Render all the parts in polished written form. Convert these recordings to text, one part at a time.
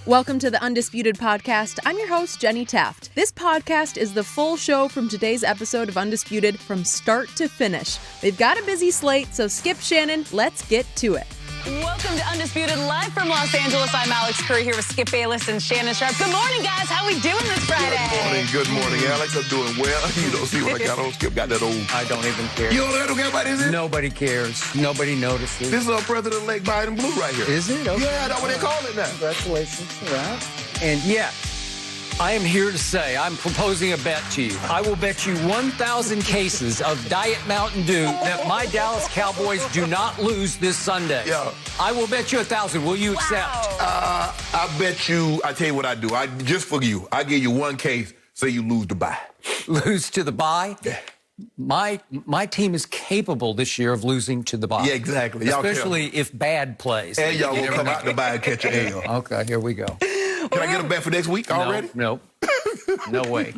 Welcome to the Undisputed podcast. I'm your host, Jenny Taft. This podcast is the full show from today's episode of Undisputed from start to finish. They've got a busy slate, so skip Shannon. Let's get to it. Welcome to Undisputed, live from Los Angeles. I'm Alex Curry here with Skip Bayless and Shannon Sharpe. Good morning, guys. How we doing this Friday? Good morning, Alex. I'm doing well. You don't see what I got on. Skip got that old. I don't even care. You don't care about this? Nobody cares. Nobody notices. This is President-elect Biden blue right here. Is it? Okay. Yeah, that's what they call it now. Congratulations. Yeah. And yet, I am here to say, I'm proposing a bet to you. I will bet you 1,000 cases of Diet Mountain Dew that my Dallas Cowboys do not lose this Sunday. Yeah. I will bet you 1,000. Will you accept? I bet you, I tell you what I do. Just for you, I give you one case, say you lose the bye. Lose to the bye? Yeah. My team is capable this year of losing to the bye. Yeah, exactly. Especially if bad plays. And y'all will come out the bye and catch an L. Okay, here we go. Can I get a bet for next week already? No. No way.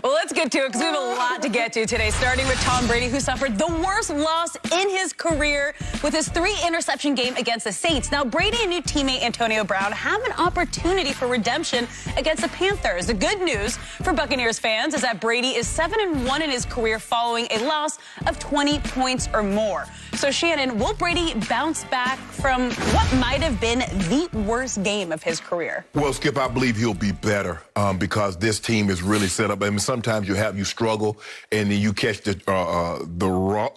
Well, let's get to it because we have a lot to get to today, starting with Tom Brady, who suffered the worst loss in his career with his 3-interception game against the Saints. Now, Brady and new teammate Antonio Brown have an opportunity for redemption against the Panthers. The good news for Buccaneers fans is that Brady is 7-1 in his career following a loss of 20 points or more. So, Shannon, will Brady bounce back from what might have been the worst game of his career? Well, Skip, I believe he'll be better because this team is really set up. I mean, sometimes you struggle, and then you catch the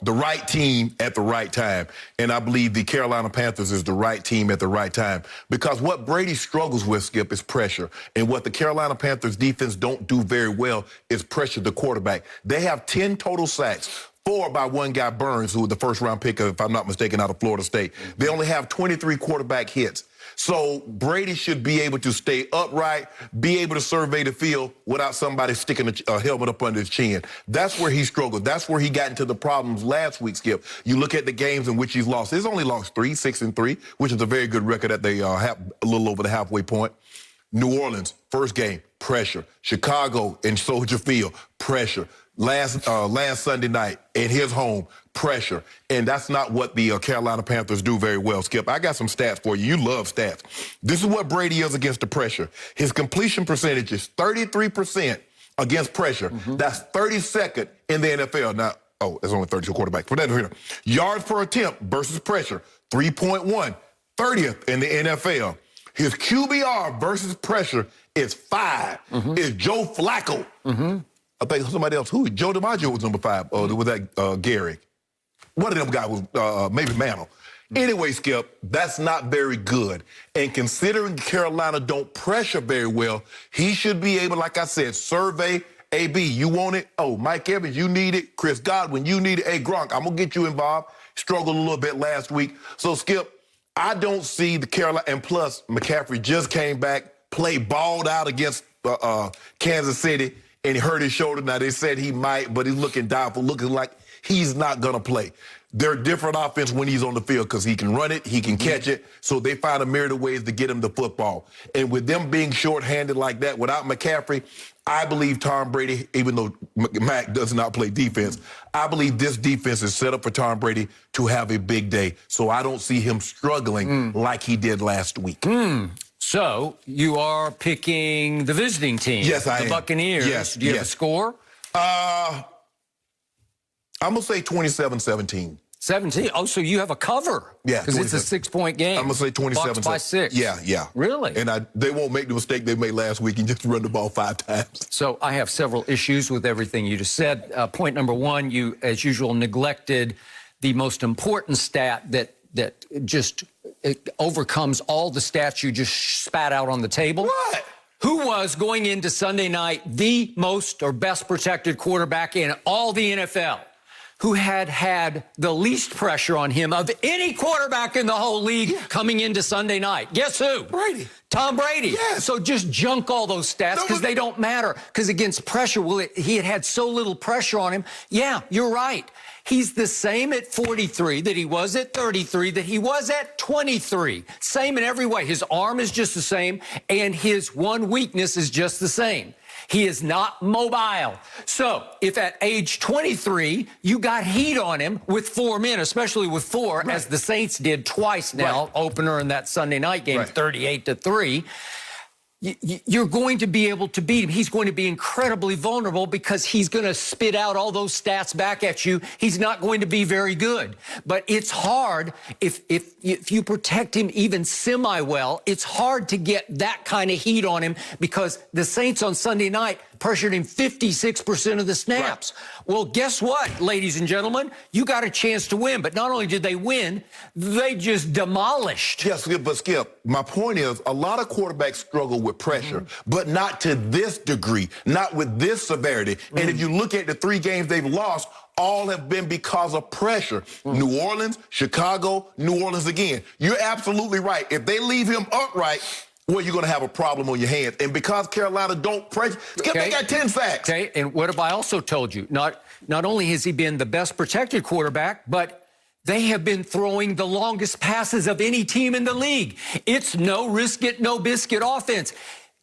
right team at the right time. And I believe the Carolina Panthers is the right team at the right time because what Brady struggles with, Skip, is pressure. And what the Carolina Panthers defense don't do very well is pressure the quarterback. They have 10 total sacks. 4 by one guy, Burns, who was the first-round pick, if I'm not mistaken, out of Florida State. They only have 23 quarterback hits. So Brady should be able to stay upright, be able to survey the field without somebody sticking a helmet up under his chin. That's where he struggled. That's where he got into the problems last week, Skip. You look at the games in which he's lost. He's only lost 3, 6-3, which is a very good record at the a little over the halfway point. New Orleans, first game, pressure. Chicago in Soldier Field, pressure. Last Sunday night at his home, pressure. And that's not what the Carolina Panthers do very well, Skip. I got some stats for you. You love stats. This is what Brady is against the pressure. His completion percentage is 33% against pressure. That's 32nd in the NFL. Now, it's only 32 quarterbacks. Put that here. Yards per attempt versus pressure, 3.1, 30th in the NFL. His QBR versus pressure is 5. It's Joe Flacco. I think somebody else. Who? Joe DiMaggio was number 5. Or was that Gary? One of them guys was maybe Mantle. Anyway, Skip, that's not very good. And considering Carolina don't pressure very well, he should be able, like I said, survey. AB, you want it? Oh, Mike Evans, you need it. Chris Godwin, you need it. Hey, Gronk, I'm going to get you involved. Struggled a little bit last week. So, Skip, I don't see the Carolina. And plus, McCaffrey just came back, balled out against Kansas City. And he hurt his shoulder. Now, they said he might, but he's looking doubtful, looking like he's not going to play. They're different offense when he's on the field because he can run it, he can catch it. So they find a myriad of ways to get him the football. And with them being shorthanded like that, without McCaffrey, I believe Tom Brady, even though Mac does not play defense, I believe this defense is set up for Tom Brady to have a big day. So I don't see him struggling like he did last week. So, you are picking the visiting team. Yes, I am. The Buccaneers. Yes. Do you have a score? I'm going to say 27-17. 17. Oh, so you have a cover. Yeah. Because it's a 6-point game. I'm going to say 27. Bucks by 6. Yeah. Really? And they won't make the mistake they made last week and just run the ball 5 times. So I have several issues with everything you just said. Point number 1, you, as usual, neglected the most important stat that just it overcomes all the stats you just spat out on the table. What? Who was, going into Sunday night, the most or best protected quarterback in all the NFL? Who had the least pressure on him of any quarterback in the whole league coming into Sunday night? Guess who? Brady. Tom Brady. Yes. So just junk all those stats because they don't matter. Because against pressure, he had so little pressure on him. Yeah, you're right. He's the same at 43 that he was at 33, that he was at 23. Same in every way. His arm is just the same, and his one weakness is just the same. He is not mobile. So if at age 23, you got heat on him with 4 men, especially with 4, right, as the Saints did twice now, right, opener in that Sunday night game, right, 38-3, you're going to be able to beat him. He's going to be incredibly vulnerable because he's going to spit out all those stats back at you. He's not going to be very good. But it's hard if you protect him even semi-well, it's hard to get that kind of heat on him because the Saints on Sunday night pressured him 56% of the snaps. Right. Well, guess what, ladies and gentlemen? You got a chance to win. But not only did they win, they just demolished. Yes, but Skip, my point is a lot of quarterbacks struggle with pressure, but not to this degree, not with this severity. And if you look at the 3 games they've lost, all have been because of pressure. New Orleans, Chicago, New Orleans again. You're absolutely right. If they leave him upright, well, you're going to have a problem on your hands. And because Carolina don't pressure, Skip, they got 10 sacks. Okay, and what have I also told you? Not only has he been the best protected quarterback, but they have been throwing the longest passes of any team in the league. It's no risk it, no biscuit offense.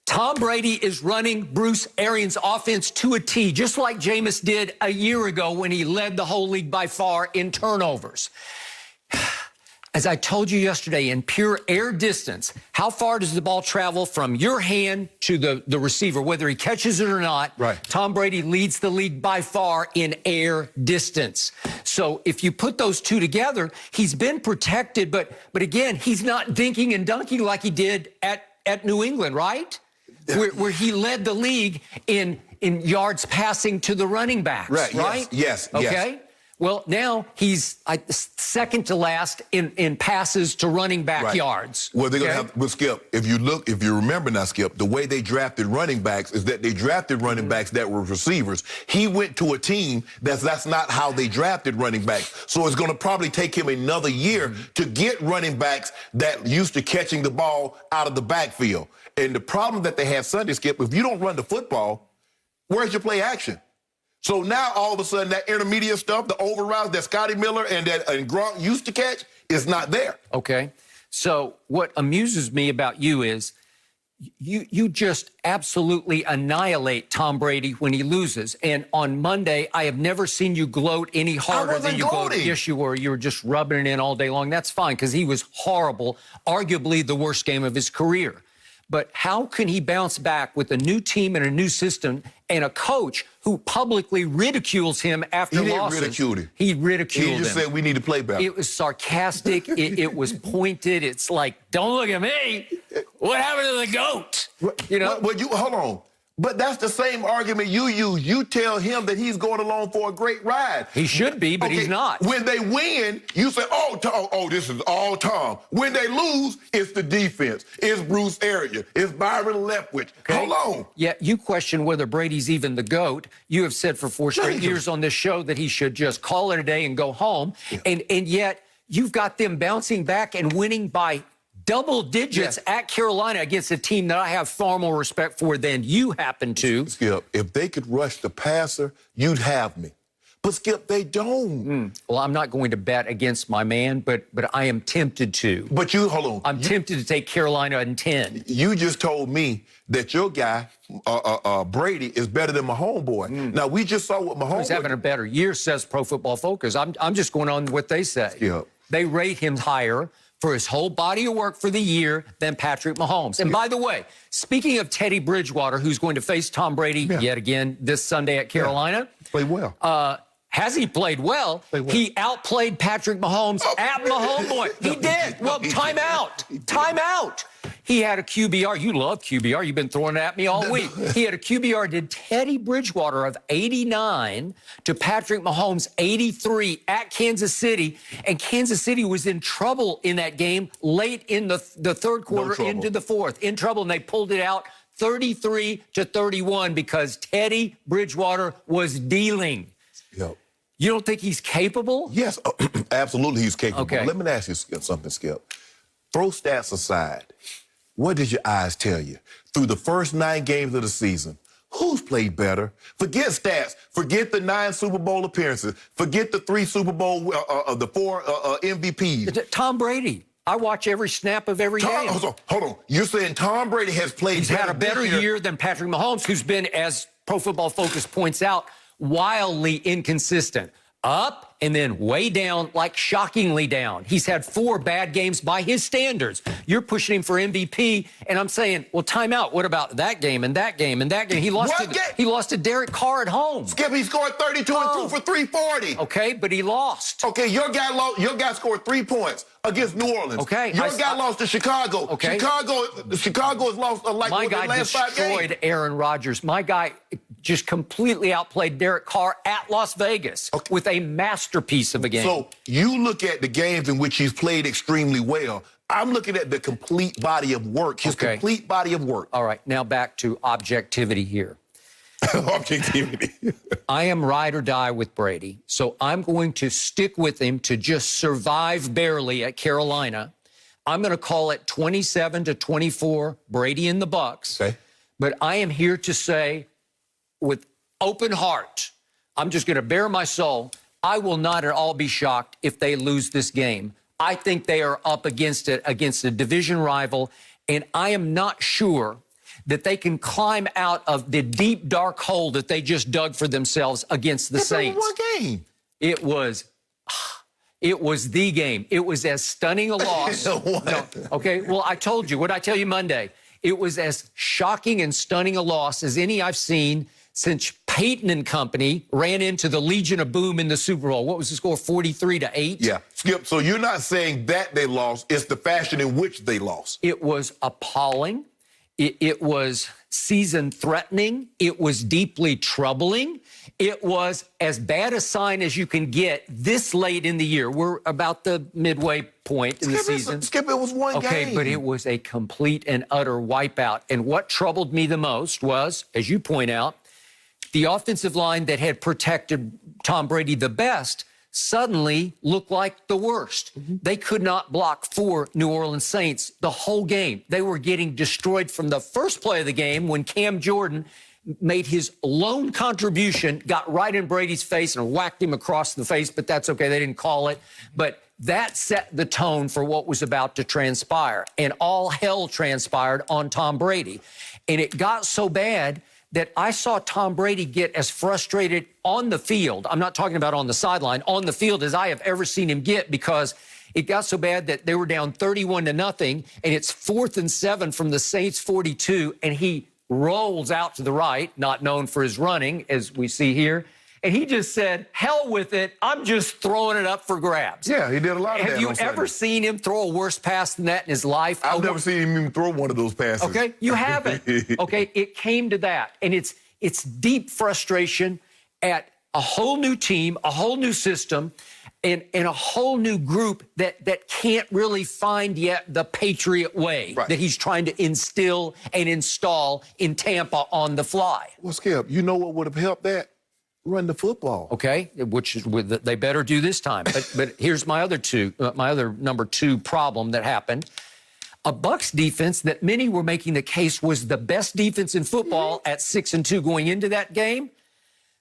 Tom Brady is running Bruce Arians' offense to a T, just like Jameis did a year ago when he led the whole league by far in turnovers. As I told you yesterday, in pure air distance, how far does the ball travel from your hand to the receiver, whether he catches it or not? Right. Tom Brady leads the league by far in air distance. So if you put those two together, he's been protected, but again, he's not dinking and dunking like he did at New England, right? Where he led the league in yards passing to the running backs, right? Yes. Okay. Well, now he's second to last in passes to running back yards. Well, they're going to have, well, Skip, if you remember now, Skip, the way they drafted running backs is that they drafted running backs that were receivers. He went to a team that's not how they drafted running backs. So it's going to probably take him another year to get running backs that used to catching the ball out of the backfield. And the problem that they have Sunday, Skip, if you don't run the football, where's your play action? So now all of a sudden that intermediate stuff, the overroutes that Scotty Miller and Gronk used to catch is not there. Okay. So what amuses me about you is you just absolutely annihilate Tom Brady when he loses. And on Monday, I have never seen you gloat any harder than you gloated. Yes, you were. You were just rubbing it in all day long. That's fine because he was horrible, arguably the worst game of his career. But how can he bounce back with a new team and a new system and a coach who publicly ridicules him after losses? He didn't ridicule him. He ridiculed him. He just said we need to play better. It was sarcastic. it was pointed. It's like, don't look at me. What happened to the GOAT? You know? Well, hold on. But that's the same argument you use. You tell him that he's going along for a great ride. He should be, but he's not. When they win, you say, oh, this is all Tom. When they lose, it's the defense. It's Bruce Arians. It's Byron Leftwich. Okay. Hold on. Yeah, you question whether Brady's even the GOAT. You have said for 4 straight years on this show that he should just call it a day and go home. Yeah. And yet you've got them bouncing back and winning by double digits at Carolina against a team that I have far more respect for than you happen to. Skip, if they could rush the passer, you'd have me. But, Skip, they don't. Well, I'm not going to bet against my man, but I am tempted to. But hold on. I'm tempted to take Carolina in 10. You just told me that your guy, Brady, is better than my homeboy. Now, we just saw what Mahomes... He's having a better year, says Pro Football Focus. I'm just going on what they say. Yeah. They rate him higher for his whole body of work for the year than Patrick Mahomes. And by the way, speaking of Teddy Bridgewater, who's going to face Tom Brady yet again this Sunday at Carolina. Played well. Has he played well? He outplayed Patrick Mahomes at Mahomes. He did. Well, timeout. Timeout. He had a QBR. You love QBR. You've been throwing it at me all week. He had a QBR, did Teddy Bridgewater, of 89 to Patrick Mahomes, 83 at Kansas City. And Kansas City was in trouble in that game late in the third quarter into the fourth. In trouble, and they pulled it out 33-31 because Teddy Bridgewater was dealing. Yep. You don't think he's capable? Yes, absolutely he's capable. Okay. Let me ask you something, Skip. Throw stats aside. What did your eyes tell you? Through the first 9 games of the season, who's played better? Forget stats. Forget the 9 Super Bowl appearances. Forget the 3 Super Bowl, the 4 MVPs. Tom Brady. I watch every snap of every game. Hold on. You're saying Tom Brady has played He's had a better year than Patrick Mahomes, who's been, as Pro Football Focus points out, wildly inconsistent. Up and then way down, like shockingly down. He's had 4 bad games by his standards. You're pushing him for MVP, and I'm saying, well, time out. What about that game and that game and that game? He lost to Derek Carr at home. Skip, he scored 32 and 2 for 340. Okay, but he lost. Okay, your guy scored 3 points against New Orleans. Okay. Your guy lost to Chicago. Okay. Chicago has lost like my guy the last 5 games. destroyed Aaron Rodgers. My guy just completely outplayed Derek Carr at Las Vegas with a masterpiece of a game. So you look at the games in which he's played extremely well. I'm looking at the complete body of work, his complete body of work. All right, now back to objectivity here. Objectivity. I am ride or die with Brady, so I'm going to stick with him to just survive barely at Carolina. I'm going to call it 27-24, Brady and the Bucs. Okay. But I am here to say, with open heart, I'm just going to bare my soul, I will not at all be shocked if they lose this game. I think they are up against it, against a division rival, and I am not sure that they can climb out of the deep, dark hole that they just dug for themselves against the Saints. What game? It was the game. It was as stunning a loss. Okay, well, I told you. What did I tell you Monday? It was as shocking and stunning a loss as any I've seen since Peyton and company ran into the Legion of Boom in the Super Bowl. What was the score, 43-8? Yeah. Skip, so you're not saying that they lost. It's the fashion in which they lost. It was appalling. It was season-threatening. It was deeply troubling. It was as bad a sign as you can get this late in the year. We're about the midway point in the season. Skip, it was one game. Okay, but it was a complete and utter wipeout. And what troubled me the most was, as you point out, the offensive line that had protected Tom Brady the best suddenly looked like the worst. They could not block 4 New Orleans Saints the whole game. They were getting destroyed from the first play of the game when Cam Jordan made his lone contribution, got right in Brady's face and whacked him across the face, but that's okay. They didn't call it. But that set the tone for what was about to transpire, and all hell transpired on Tom Brady. And it got so bad that I saw Tom Brady get as frustrated on the field, I'm not talking about on the sideline, on the field as I have ever seen him get, because it got so bad that they were down 31-0, and it's 4th and 7 from the Saints 42, and he rolls out to the right, not known for his running, as we see here, and he just said, hell with it, I'm just throwing it up for grabs. Yeah, he did a lot of that. Have you ever seen him throw a worse pass than that in his life? I've never seen him even throw one of those passes. Okay, you haven't. Okay, it came to that, and it's deep frustration at a whole new team, a whole new system, and a whole new group that can't really find yet the Patriot way that he's trying to instill and install in Tampa on the fly. Well, Skip, you know what would have helped that? Run the football. Okay, which is they better do this time. But here's my other number 2 problem that happened. A Bucs defense that many were making the case was the best defense in football at 6-2 going into that game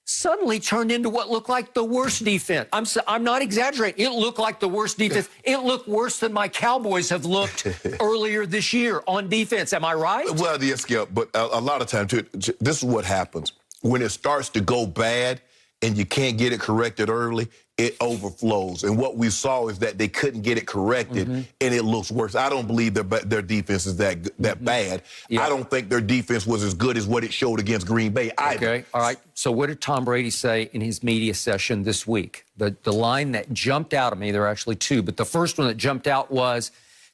suddenly turned into what looked like the worst defense. I'm not exaggerating. It looked like the worst defense. It looked worse than my Cowboys have looked earlier this year on defense. Am I right? Well, yes, Skip, but a lot of times, too, this is what happens. When it starts to go bad and you can't get it corrected early, it overflows. And what we saw is that they couldn't get it corrected, and it looks worse. I don't believe their defense is that bad. Yeah. I don't think their defense was as good as what it showed against Green Bay either. Okay, all right. So what did Tom Brady say in his media session this week? The line that jumped out at me, there are actually 2, but the first one that jumped out was,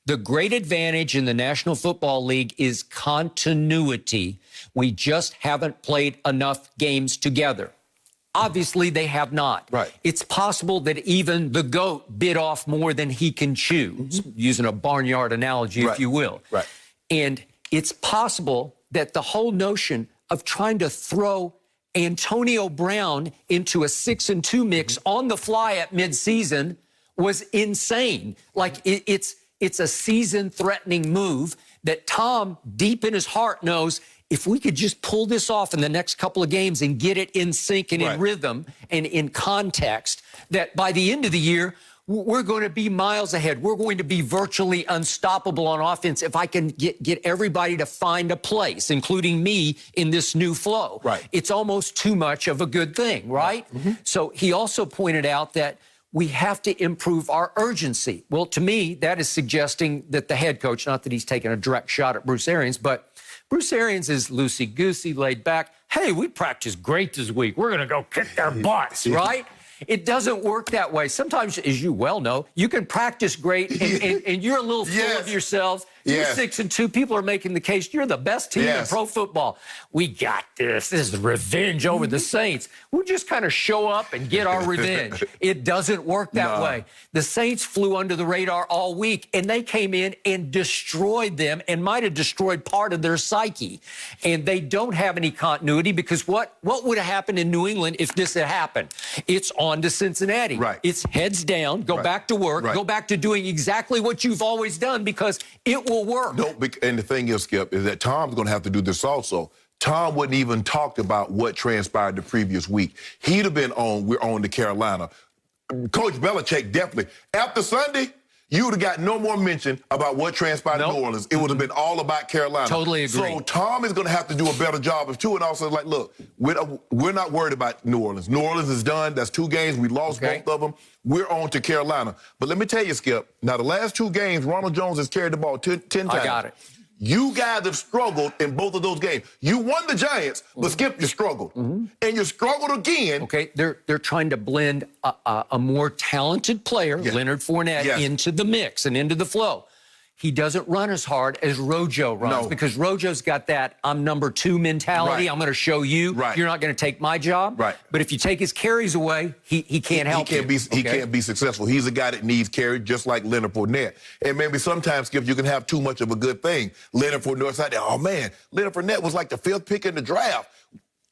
the great advantage in the National Football League is continuity. We just haven't played enough games together. Obviously, they have not. Right. It's possible that even the GOAT bit off more than he can chew, using a barnyard analogy, if you will. Right. And it's possible that the whole notion of trying to throw Antonio Brown into a 6-2 mix on the fly at midseason was insane. Like, it's a season-threatening move that Tom, deep in his heart, knows if we could just pull this off in the next couple of games and get it in sync and in rhythm and in context, that by the end of the year, we're going to be miles ahead. We're going to be virtually unstoppable on offense if I can get everybody to find a place, including me, in this new flow. Right. It's almost too much of a good thing, right? So he also pointed out that we have to improve our urgency. Well, to me, that is suggesting that the head coach, not that he's taking a direct shot at Bruce Arians, but Bruce Arians is loosey-goosey, laid back. Hey, we practiced great this week. We're going to go kick their butts, right? It doesn't work that way. Sometimes, as you well know, you can practice great and you're a little full of yourselves. You're 6-2. People are making the case you're the best team in pro football. We got this. This is revenge over the Saints. We'll just kind of show up and get our revenge. It doesn't work that way. The Saints flew under the radar all week, and they came in and destroyed them and might have destroyed part of their psyche. And they don't have any continuity because what would have happened in New England if this had happened? It's on to Cincinnati. Right. It's heads down, go back to work, go back to doing exactly what you've always done because it will work. No, and the thing is, Skip, is that Tom's going to have to do this also. Tom wouldn't even talk about what transpired the previous week. He'd have been on, we're on to Carolina. Coach Belichick definitely. After Sunday, you would have got no more mention about what transpired in New Orleans. It would have been all about Carolina. Totally agree. So Tom is going to have to do a better job of two, and also like, look, we're not worried about New Orleans. New Orleans is done. That's 2 games. We lost both of them. We're on to Carolina. But let me tell you, Skip, now the last 2 games, Ronald Jones has carried the ball 10 times. I got it. You guys have struggled in both of those games. You won the Giants, but Skip, you struggled. And you struggled again. Okay, they're trying to blend a more talented player, Leonard Fournette, into the mix and into the flow. He doesn't run as hard as Rojo runs because Rojo's got that I'm number 2 mentality. I'm going to show you. You're not going to take my job. But if you take his carries away, he can't help you. He can't be successful. He's a guy that needs carry just like Leonard Fournette. And maybe sometimes, Skip, you can have too much of a good thing. Leonard Fournette's out there. Oh, man, Leonard Fournette was like the 5th pick in the draft.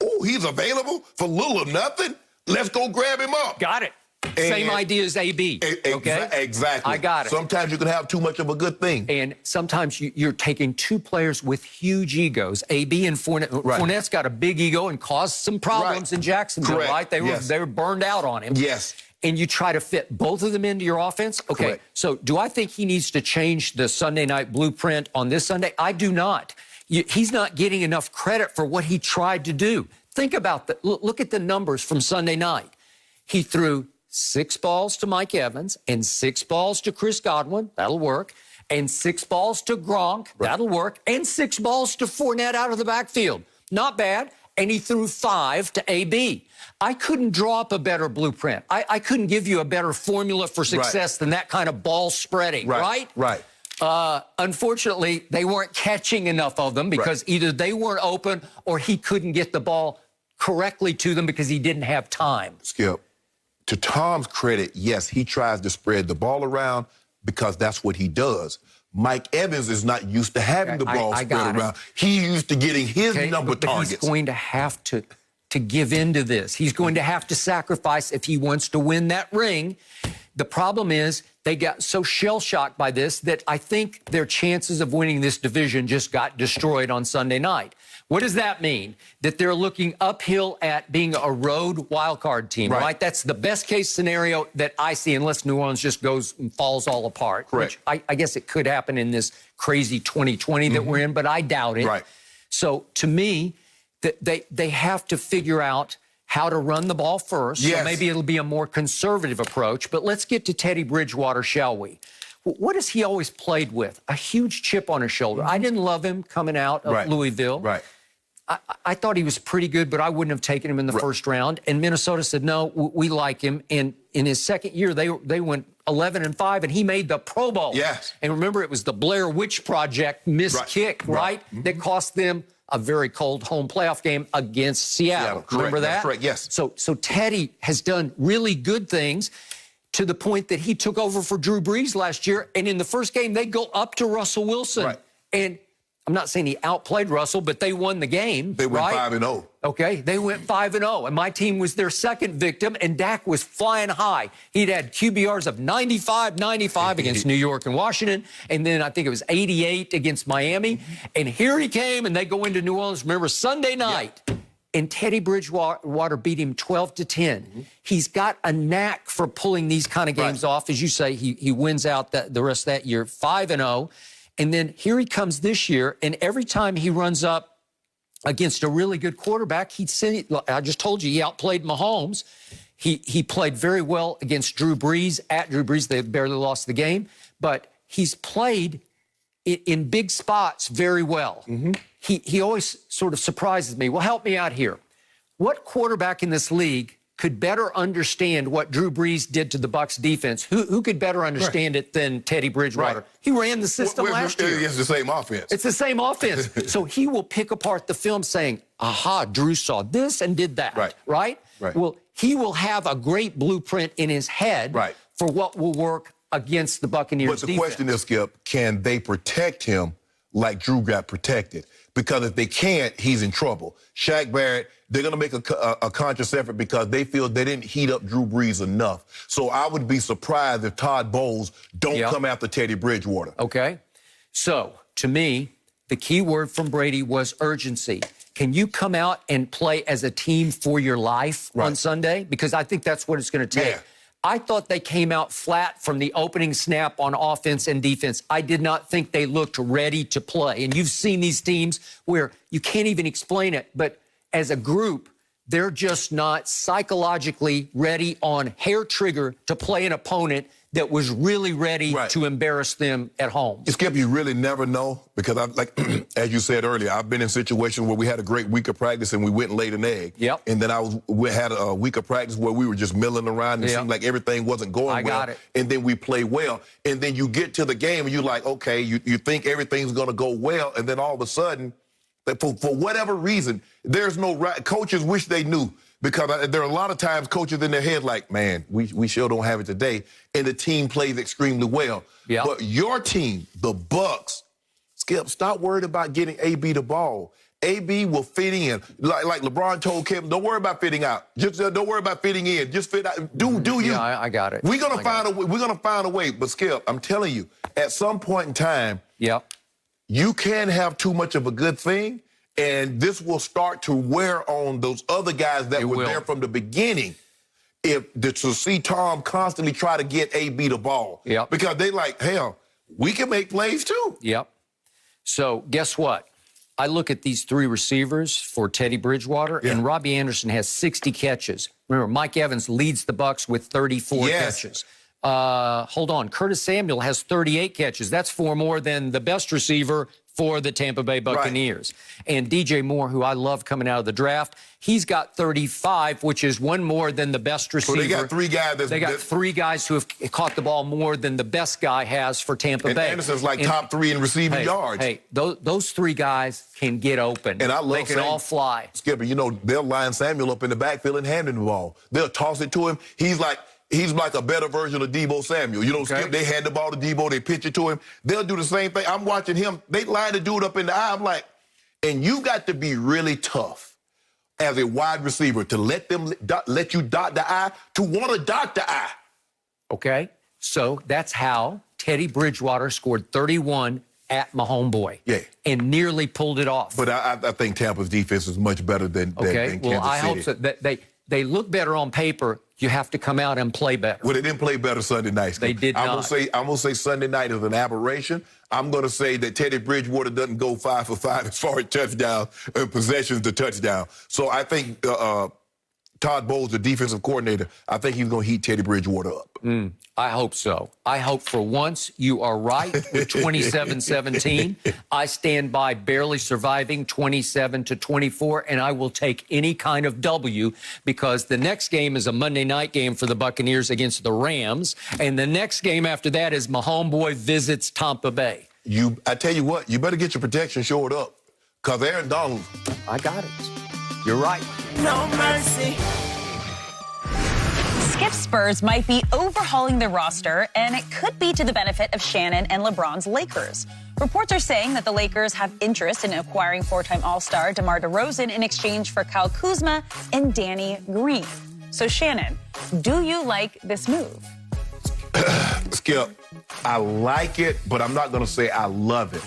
Oh, he's available for little or nothing? Let's go grab him up. Got it. Same idea as AB, okay? Exactly. I got it. Sometimes you can have too much of a good thing. And sometimes you're taking 2 players with huge egos, AB and Fournette. Fournette's got a big ego and caused some problems in Jacksonville, right? They were burned out on him. And you try to fit both of them into your offense? Okay, so do I think he needs to change the Sunday night blueprint on this Sunday? I do not. He's not getting enough credit for what he tried to do. Think about that. Look at the numbers from Sunday night. He threw 6 balls to Mike Evans and 6 balls to Chris Godwin. That'll work. And 6 balls to Gronk. That'll work. And 6 balls to Fournette out of the backfield. Not bad. And he threw 5 to AB. I couldn't draw up a better blueprint. I couldn't give you a better formula for success than that kind of ball spreading, right? Unfortunately, they weren't catching enough of them because either they weren't open or he couldn't get the ball correctly to them because he didn't have time. Skip, to Tom's credit, yes, he tries to spread the ball around because that's what he does. Mike Evans is not used to having the ball spread around. He's used to getting his number targets. He's going to have to give into this. He's going to have to sacrifice if he wants to win that ring. The problem is they got so shell-shocked by this that I think their chances of winning this division just got destroyed on Sunday night. What does that mean? That they're looking uphill at being a road wildcard team, right? That's the best-case scenario that I see unless New Orleans just goes and falls all apart. Which I guess it could happen in this crazy 2020 that we're in, but I doubt it. So to me, they have to figure out how to run the ball first. So maybe it'll be a more conservative approach. But let's get to Teddy Bridgewater, shall we? What has he always played with? A huge chip on his shoulder. I didn't love him coming out of Louisville. I thought he was pretty good, but I wouldn't have taken him in the first round. And Minnesota said, no, we like him. And in his second year, they went 11-5, and he made the Pro Bowl. And remember, it was the Blair Witch Project missed kick, that cost them a very cold home playoff game against Seattle. Remember that? So Teddy has done really good things to the point that he took over for Drew Brees last year. And in the first game, they go up to Russell Wilson. And I'm not saying he outplayed Russell, but they won the game. They went 5-0. Okay, they went 5-0. And my team was their second victim, and Dak was flying high. He'd had QBRs of 95 against New York and Washington, and then I think it was 88 against Miami. And here he came, and they go into New Orleans, remember, Sunday night. and Teddy Bridgewater beat him 12-10. He's got a knack for pulling these kind of games off. As you say, he wins out the rest of that year, 5-0. And then here he comes this year, and every time he runs up against a really good quarterback, I just told you, he outplayed Mahomes. He played very well against Drew Brees. At Drew Brees, they barely lost the game. But he's played in big spots very well. He always sort of surprises me. Well, help me out here. What quarterback in this league could better understand what Drew Brees did to the Bucs defense? Who could better understand it than Teddy Bridgewater? He ran the system last year. It's the same offense. It's the same offense. So he will pick apart the film saying, aha, Drew saw this and did that, right? Well, he will have a great blueprint in his head for what will work against the Buccaneers defense. But the question is, Skip, can they protect him like Drew got protected? Because if they can't, he's in trouble. Shaq Barrett, they're going to make a conscious effort because they feel they didn't heat up Drew Brees enough. So I would be surprised if Todd Bowles don't come after Teddy Bridgewater. Okay. So, to me, the key word from Brady was urgency. Can you come out and play as a team for your life on Sunday? Because I think that's what it's going to take. I thought they came out flat from the opening snap on offense and defense. I did not think they looked ready to play. And you've seen these teams where you can't even explain it, but as a group, they're just not psychologically ready on hair trigger to play an opponent that was really ready to embarrass them at home. Skip, you really never know because, as you said earlier, I've been in situations where we had a great week of practice and we went and laid an egg. And then we had a week of practice where we were just milling around and it seemed like everything wasn't going well. And then we play well. And then you get to the game and you're like, okay, you think everything's going to go well. And then all of a sudden, for whatever reason, there's no right. Coaches wish they knew. Because there are a lot of times coaches in their head like, man, we sure don't have it today. And the team plays extremely well. But your team, the Bucs, Skip, stop worried about getting AB the ball. AB will fit in. Like LeBron told Kevin, don't worry about fitting out. Just don't worry about fitting in. Just fit out. Do you. Yeah, I got it. We're gonna find a way. We're gonna find a way. But Skip, I'm telling you, at some point in time, you can have too much of a good thing. And this will start to wear on those other guys that were there from the beginning to see Tom constantly try to get AB the ball. Because they like, hell, we can make plays too. So guess what? I look at these three receivers for Teddy Bridgewater, and Robbie Anderson has 60 catches. Remember, Mike Evans leads the Bucs with 34 catches. Hold on. Curtis Samuel has 38 catches. That's 4 more than the best receiver for the Tampa Bay Buccaneers. And DJ Moore, who I love coming out of the draft, he's got 35, which is 1 more than the best receiver. So they got 3 guys. They got 3 guys who have caught the ball more than the best guy has for Tampa Bay. Anderson's like top 3 in receiving yards. Hey, those 3 guys can get open. And I love they can all fly. Skipper, you know, they'll line Samuel up in the backfield and hand him the ball. They'll toss it to him. He's like a better version of Deebo Samuel. You know, Skip, they hand the ball to Deebo, they pitch it to him. They'll do the same thing. I'm watching him. They line the dude up in the eye. I'm like, and you got to be really tough as a wide receiver to let you dot the I, to want to dot the I. Okay, so that's how Teddy Bridgewater scored 31 at my homeboy. And nearly pulled it off. But I think Tampa's defense is much better than Kansas City. Well, I hope so. They look better on paper. You have to come out and play better. Well, they didn't play better Sunday night. They did not. I'm gonna say Sunday night is an aberration. I'm gonna say that Teddy Bridgewater doesn't go 5 for 5 as far as touchdowns and possessions to touchdown. So I think Todd Bowles, the defensive coordinator, I think he's gonna heat Teddy Bridgewater up. I hope so. I hope for once you are right with 27-17. I stand by barely surviving 27-24, and I will take any kind of W because the next game is a Monday night game for the Buccaneers against the Rams, and the next game after that is my homeboy visits Tampa Bay. I tell you what, you better get your protection shored up because Aaron Donald. I got it. You're right. No mercy. Skip Spurs might be overhauling their roster, and it could be to the benefit of Shannon and LeBron's Lakers. Reports are saying that the Lakers have interest in acquiring 4-time All-Star DeMar DeRozan in exchange for Kyle Kuzma and Danny Green. So, Shannon, do you like this move? Skip, I like it, but I'm not going to say I love it.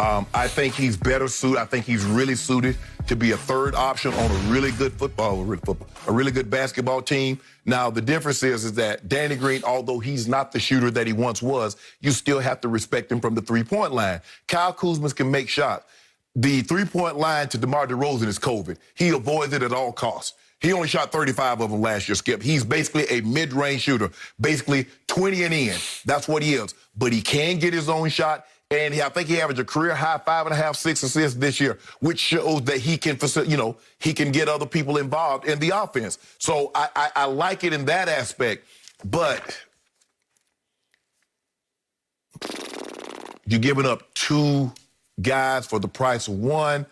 I think he's better suited. I think he's really suited to be a third option on a really good a really good basketball team. Now, the difference is that Danny Green, although he's not the shooter that he once was, you still have to respect him from the three-point line. Kyle Kuzma can make shots. The three-point line to DeMar DeRozan is COVID. He avoids it at all costs. He only shot 35 of them last year, Skip. He's basically a mid-range shooter, basically 20 and in. That's what he is. But he can get his own shot. And I think he averaged a career high 5.5, 6 assists this year, which shows that he can, he can get other people involved in the offense. So I like it in that aspect. But you're giving up 2 guys for the price of 1.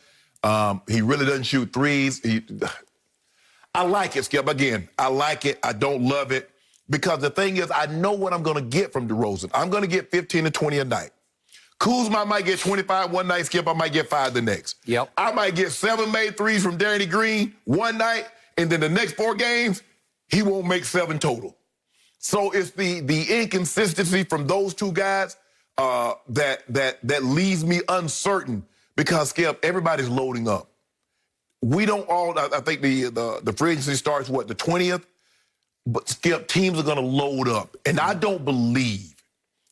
He really doesn't shoot threes. I like it, Skip. Again, I like it. I don't love it. Because the thing is, I know what I'm going to get from DeRozan. I'm going to get 15 to 20 a night. Kuzma might get 25 one night, Skip. I might get 5 the next. Yep. I might get 7 made threes from Danny Green one night, and then the next 4 games, he won't make 7 total. So it's the inconsistency from those 2 guys that leaves me uncertain because, Skip, everybody's loading up. We don't all, I think the free agency starts, the 20th? But, Skip, teams are going to load up. And I don't believe,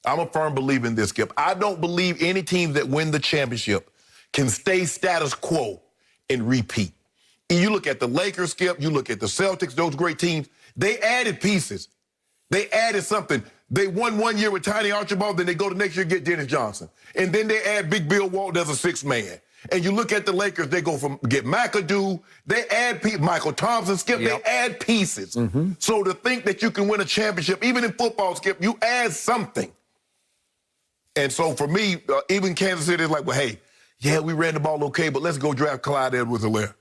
I'm a firm believer in this, Skip. I don't believe any teams that win the championship can stay status quo and repeat. And you look at the Lakers, Skip, you look at the Celtics, those great teams, they added pieces. They added something. They won 1 year with Tiny Archibald, then they go the next year and get Dennis Johnson. And then they add Big Bill Walton as a 6th man. And you look at the Lakers, they go from get McAdoo, they add Michael Thompson, Skip, Yep. they add pieces. Mm-hmm. So to think that you can win a championship, even in football, Skip, you add something. And so for me, even Kansas City is like, well, hey, yeah, we ran the ball okay, but let's go draft Clyde Edwards-Helaire.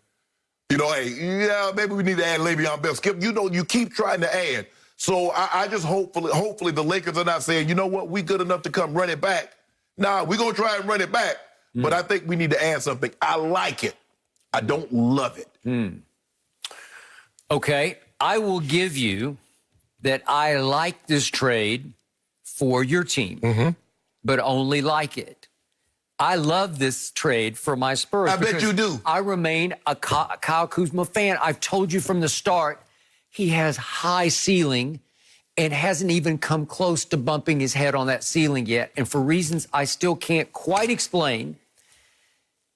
Hey, yeah, maybe we need to add Le'Veon Bell. Skip, you keep trying to add. So I just hopefully the Lakers are not saying, you know what, we good enough to come run it back. Nah, we're going to try and run it back. But I think we need to add something. I like it. I don't love it. Okay, I will give you that I like this trade for your team, but only like it. I love this trade for my Spurs. I bet you do. I remain a Kyle Kuzma fan. I've told you from the start, he has high ceiling and hasn't even come close to bumping his head on that ceiling yet. And for reasons I still can't quite explain,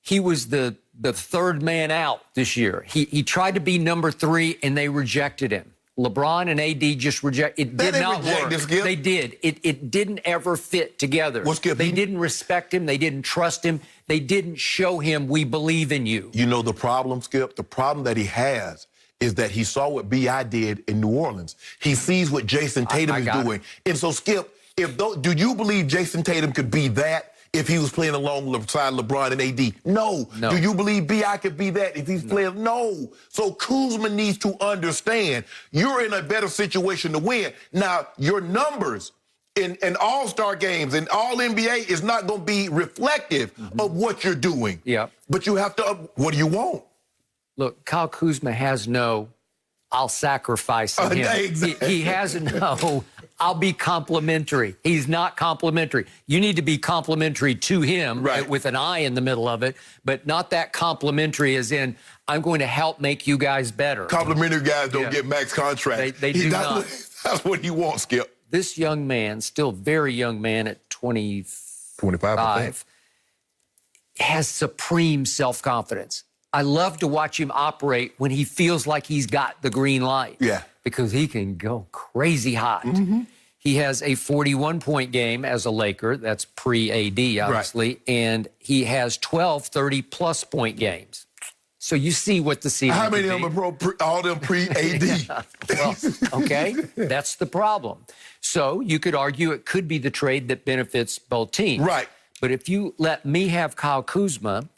he was the 3rd man out this year. He tried to be number 3, and they rejected him. LeBron and AD just rejected. It did not work. They did. It didn't ever fit together. Well, Skip, they didn't respect him. They didn't trust him. They didn't show him, we believe in you. You know the problem, Skip? The problem that he has is that he saw what B.I. did in New Orleans. He sees what Jason Tatum is doing. And so, Skip, do you believe Jason Tatum could be that if he was playing alongside LeBron and AD? No. Do you believe B.I. could be that if he's playing? No. So Kuzma needs to understand you're in a better situation to win. Now, your numbers in all-star games and all-NBA is not going to be reflective of what you're doing. Yeah. But you have to, what do you want? Look, Kyle Kuzma has no, I'll sacrifice him. Exactly. He has no, I'll be complimentary. He's not complimentary. You need to be complimentary to him, right, with an I in the middle of it, but not that complimentary as in, I'm going to help make you guys better. Complimentary guys don't get max contracts. They do not. That's what he wants, Skip. This young man, still very young man at 25, has supreme self-confidence. I love to watch him operate when he feels like he's got the green light. Yeah. Because he can go crazy hot. He has a 41-point game as a Laker. That's pre-AD, obviously. Right. And he has 12 30-plus point games. So you see what the ceiling How many of them are all them pre-AD? Well, okay, that's the problem. So you could argue it could be the trade that benefits both teams. Right. But if you let me have Kyle Kuzma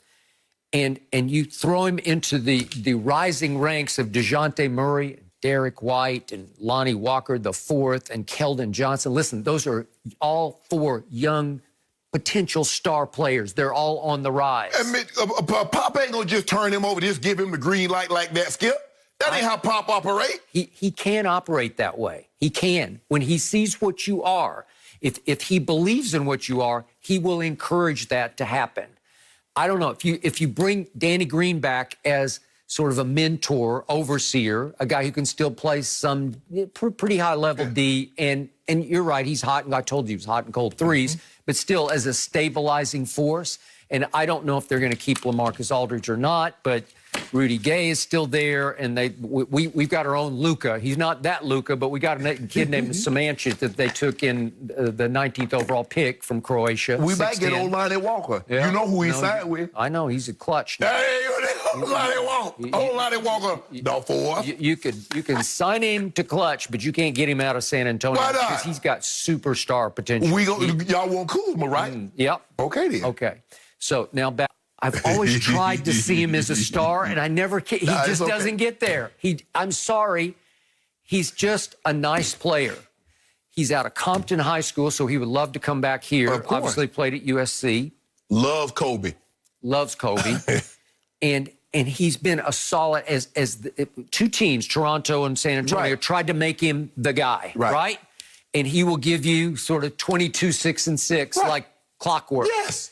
and you throw him into the rising ranks of DeJounte Murray, Derek White, and Lonnie Walker the fourth, and Keldon Johnson. Listen, those are all 4 young potential star players. They're all on the rise. Pop ain't gonna just turn him over, just give him the green light like that, Skip. That ain't how Pop operate. He can operate that way. He can. When he sees what you are If he believes in what you are, he will encourage that to happen. I don't know, if you bring Danny Green back as sort of a mentor, overseer, a guy who can still play some pretty high level D, and you're right, he's hot, and I told you he was hot and cold threes, but still as a stabilizing force. And I don't know if they're going to keep LaMarcus Aldridge or not, but Rudy Gay is still there, and we've got our own Luka. He's not that Luka, but we got a kid named Samancic that they took in the 19th overall pick from Croatia. We might get Olani Walker. Yeah. You know who he signed with. I know, he's a clutch now. Hey, Olani Walker. No, for us. You can sign him to clutch, but you can't get him out of San Antonio. Why not? Because he's got superstar potential. Y'all want Kuzma, right? Yep. Okay, then. Okay. So now back. I've always tried to see him as a star, and I never can. He just doesn't get there. I'm sorry. He's just a nice player. He's out of Compton High School, so he would love to come back here. Of course. Obviously played at USC. Love Kobe. Loves Kobe. and he's been a solid as two teams, Toronto and San Antonio, tried to make him the guy, right? And he will give you sort of 22, 6, and 6 like clockwork. Yes.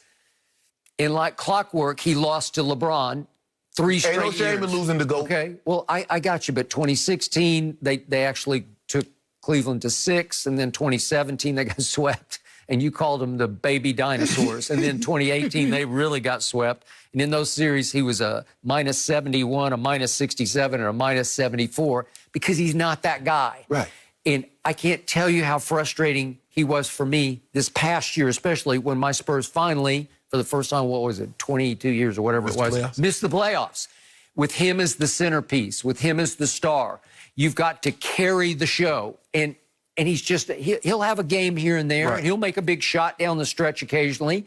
And like clockwork, he lost to LeBron 3 straight years. Ain't no shame in losing to GOAT. Okay, well, I got you. But 2016, they actually took Cleveland to 6, and then 2017, they got swept. And you called them the baby dinosaurs. And then 2018, they really got swept. And in those series, he was a -71, a -67, and a -74 because he's not that guy. Right. And I can't tell you how frustrating he was for me this past year, especially when my Spurs finally, for the first time, what was it, 22 years or whatever it was, missed the playoffs. With him as the centerpiece, with him as the star, you've got to carry the show. And he's just, he'll have a game here and there, and he'll make a big shot down the stretch occasionally.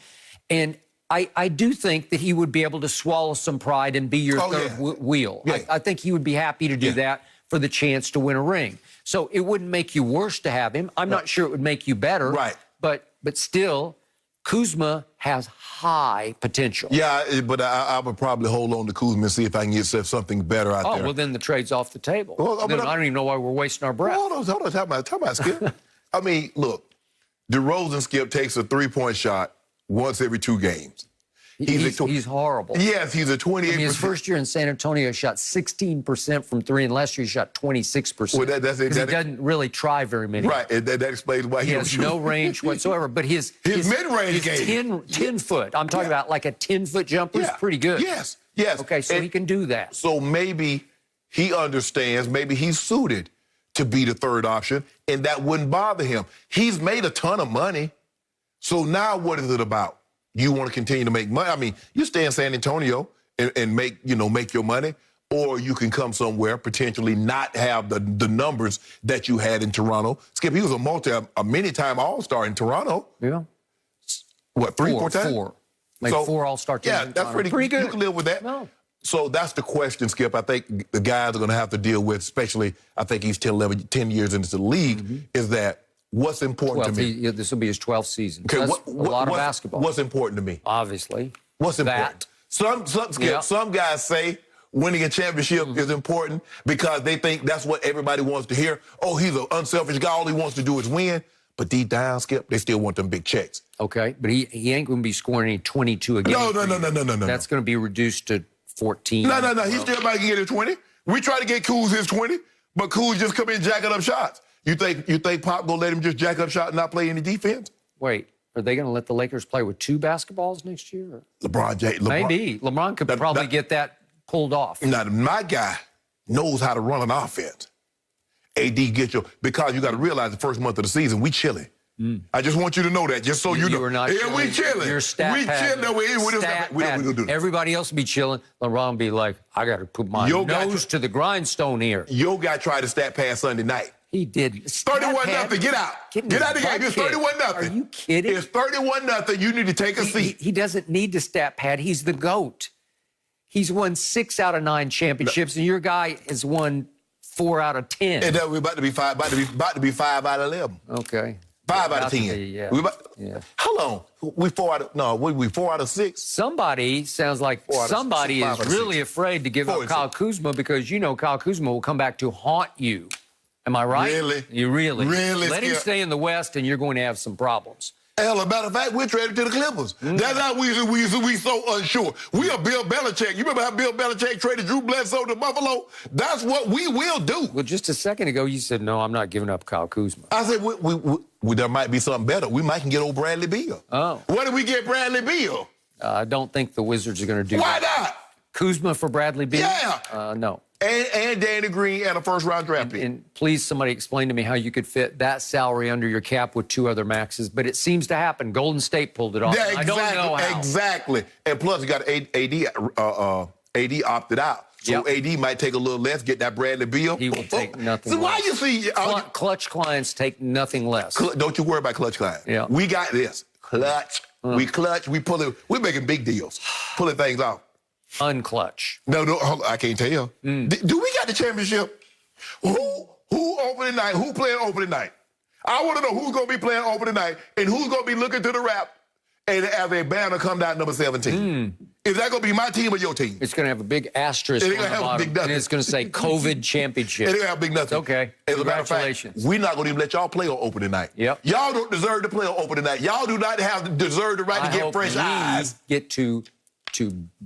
And I do think that he would be able to swallow some pride and be your third wheel. Yeah. I think he would be happy to do that for the chance to win a ring. So it wouldn't make you worse to have him. I'm not sure it would make you better. Right. But still, Kuzma has high potential. Yeah, but I would probably hold on to Kuzma and see if I can get something better out there. Oh, well, then the trade's off the table. Well, then I don't even know why we're wasting our breath. Hold on, talk about Skip. I mean, look, DeRozan, Skip, takes a three-point shot once every 2 games. He's horrible. Yes, he's a 28%. I mean, his first year in San Antonio, he shot 16% from 3, and last year he shot 26%. Well, that's it. He doesn't really try very many. Right, that explains why he has no range whatsoever. But his mid-range game, 10-foot. I'm talking about like a 10-foot jumper is pretty good. Yes. Okay, so he can do that. So maybe he understands. Maybe he's suited to be the third option, and that wouldn't bother him. He's made a ton of money. So now what is it about? You want to continue to make money? I mean, you stay in San Antonio and make your money, or you can come somewhere, potentially not have the numbers that you had in Toronto. Skip, he was a many-time All-Star in Toronto. Yeah. What, 3, 4 times? 4. Like 4 All-Star teams. Yeah, that's pretty good. You can live with that. No. So that's the question, Skip, I think the guys are going to have to deal with, especially I think he's 10 years into the league, is that what's important to me? This will be his 12th season. Okay, that's a lot of basketball. What's important to me? Obviously. What's important? Some guys say winning a championship is important because they think that's what everybody wants to hear. Oh, he's an unselfish guy. All he wants to do is win. But deep down, Skip, they still want them big checks. Okay, but he ain't going to be scoring any 22 a game. No. That's going to be reduced to 14. No. He still might get his 20. We try to get Kuz his 20, but Kuz just come in jacking up shots. You think Pop gonna let him just jack up shot and not play any defense? Wait, are they gonna let the Lakers play with 2 basketballs next year? LeBron James. Maybe. LeBron could probably get that pulled off. Now, my guy knows how to run an offense. AD because you got to realize the first month of the season, we chilling. I just want you to know that, just so you know. Are not chilling. We chilling. Your stat pad. We don't do that. Everybody else will be chilling. LeBron will be like, I got to put my nose to the grindstone here. Your guy tried to stat pad Sunday night. He did. 31-0. Get out. Get out of the game. It's 31-0. Are you kidding? It's 31-0. You need to take a seat. He doesn't need to stat pad. He's the GOAT. He's won 6 out of 9 championships, and your guy has won 4 out of 10. And we're about to be 5 out of 11. Okay. 5 out of 10. How long? We 4 out of 6? Somebody sounds like somebody is really afraid to give up Kyle Kuzma because you know Kyle Kuzma will come back to haunt you. Am I right? Really? You really? Really? Let him Skip. stay in the West, and you're going to have some problems. Hell, as a matter of fact, we're traded to the Clippers. That's how we so unsure. We are Bill Belichick. You remember how Bill Belichick traded Drew Bledsoe to Buffalo? That's what we will do. Well, just a second ago, you said, no, I'm not giving up Kyle Kuzma. I said, there might be something better. We might can get old Bradley Beal. Oh. What if we get Bradley Beal? I don't think the Wizards are going to do Why that. not? Kuzma for Bradley Beal? Yeah. No. And Danny Green and a first-round draft pick. And please, somebody explain to me how you could fit that salary under your cap with 2 other maxes. But it seems to happen. Golden State pulled it off. Yeah, exactly, I don't know how. Exactly. And plus, you got AD opted out. So AD might take a little less, get that Bradley Beal. He will take nothing So less. why you see... Clutch clients take nothing less. Don't you worry about clutch clients. Yeah. We got this. Clutch. We clutch. We pull it. We're making big deals. Pulling things off. Unclutch. No, hold on, I can't tell. Do we got the championship? Who opening night? Who playing opening night? I want to know who's going to be playing opening night and who's going to be looking to the wrap and as a banner come down number 17. Is that going to be my team or your team? It's going to have a big asterisk It on ain't the gonna have a bottom, big nothing. and it's going to say COVID Championship. It ain't gonna have big nothing. Okay. As a matter of fact, Congratulations. we're not going to even let y'all play on opening night. Yep. Y'all don't deserve to play on opening night. Y'all do not deserve the right I to get hope fresh we eyes. get to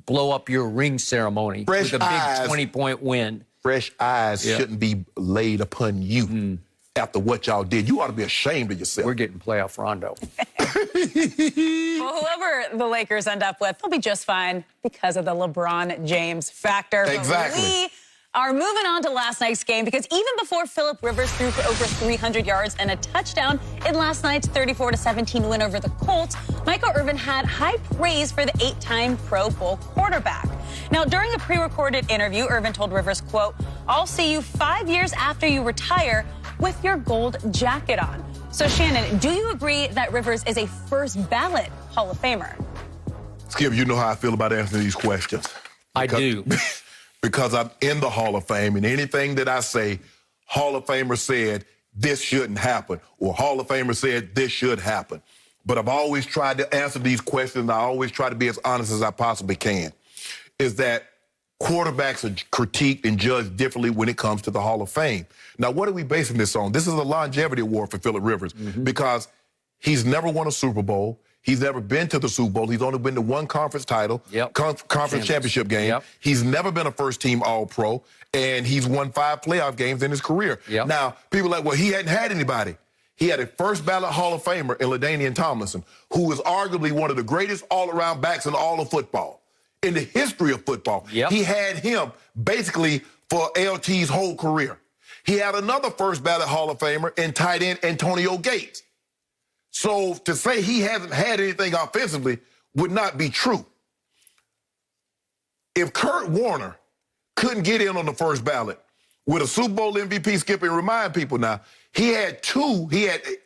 blow up your ring ceremony Fresh with a eyes. big 20-point win. Fresh eyes shouldn't be laid upon you after what y'all did. You ought to be ashamed of yourself. We're getting playoff Rondo. Well, whoever the Lakers end up with, they'll be just fine because of the LeBron James factor. Exactly. But we are moving on to last night's game because even before Phillip Rivers threw for over 300 yards and a touchdown in last night's 34-17 win over the Colts, Michael Irvin had high praise for the 8-time Pro Bowl quarterback. Now, during a pre-recorded interview, Irvin told Rivers, quote, "I'll see you 5 years after you retire with your gold jacket on." So, Shannon, do you agree that Rivers is a first ballot Hall of Famer? Skip, you know how I feel about answering these questions. I do. Because I'm in the Hall of Fame, and anything that I say, Hall of Famer said this shouldn't happen, or Hall of Famer said this should happen. But I've always tried to answer these questions, and I always try to be as honest as I possibly can, is that quarterbacks are critiqued and judged differently when it comes to the Hall of Fame. Now, what are we basing this on? This is a longevity award for Phillip Rivers because he's never won a Super Bowl. He's never been to the Super Bowl. He's only been to one conference title, conference championship game. He's never been a first-team All-Pro, and he's won 5 playoff games in his career. Now, people are like, well, he hadn't had anybody. He had a first-ballot Hall of Famer in LaDainian Tomlinson, who is arguably one of the greatest all-around backs in all of football, in the history of football. He had him basically for LT's whole career. He had another first-ballot Hall of Famer in tight end Antonio Gates. So to say he hasn't had anything offensively would not be true. If Kurt Warner couldn't get in on the first ballot with a Super Bowl MVP, Skip, and remind people now, he had,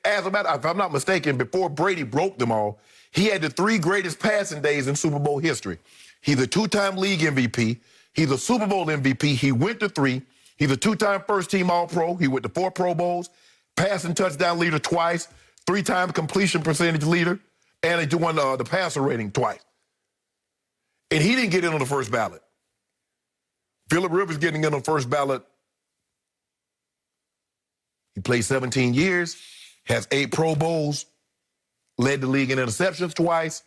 as a matter, if I'm not mistaken, before Brady broke them all, he had the 3 greatest passing days in Super Bowl history. He's a 2-time league MVP. He's a Super Bowl MVP. He went to 3. He's a 2-time first-team All-Pro. He went to 4 Pro Bowls, passing touchdown leader twice, 3-time completion percentage leader, and he won the passer rating twice. And he didn't get in on the first ballot. Phillip Rivers getting in on the first ballot. He played 17 years, has 8 Pro Bowls, led the league in interceptions twice.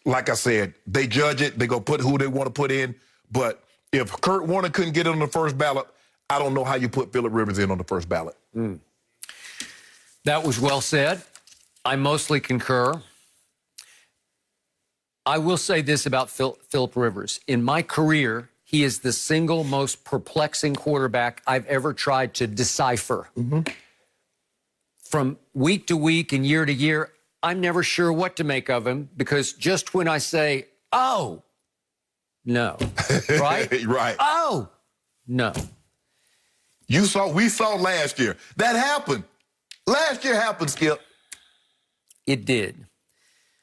Like I said, they judge it. They go put who they want to put in. But if Kurt Warner couldn't get in on the first ballot, I don't know how you put Phillip Rivers in on the first ballot. That was well said. I mostly concur. I will say this about Phillip Rivers. In my career, he is the single most perplexing quarterback I've ever tried to decipher. From week to week and year to year, I'm never sure what to make of him because just when I say, oh, no, right? Right. Oh, no. We saw last year. That happened. Last year happened, Skip. It did.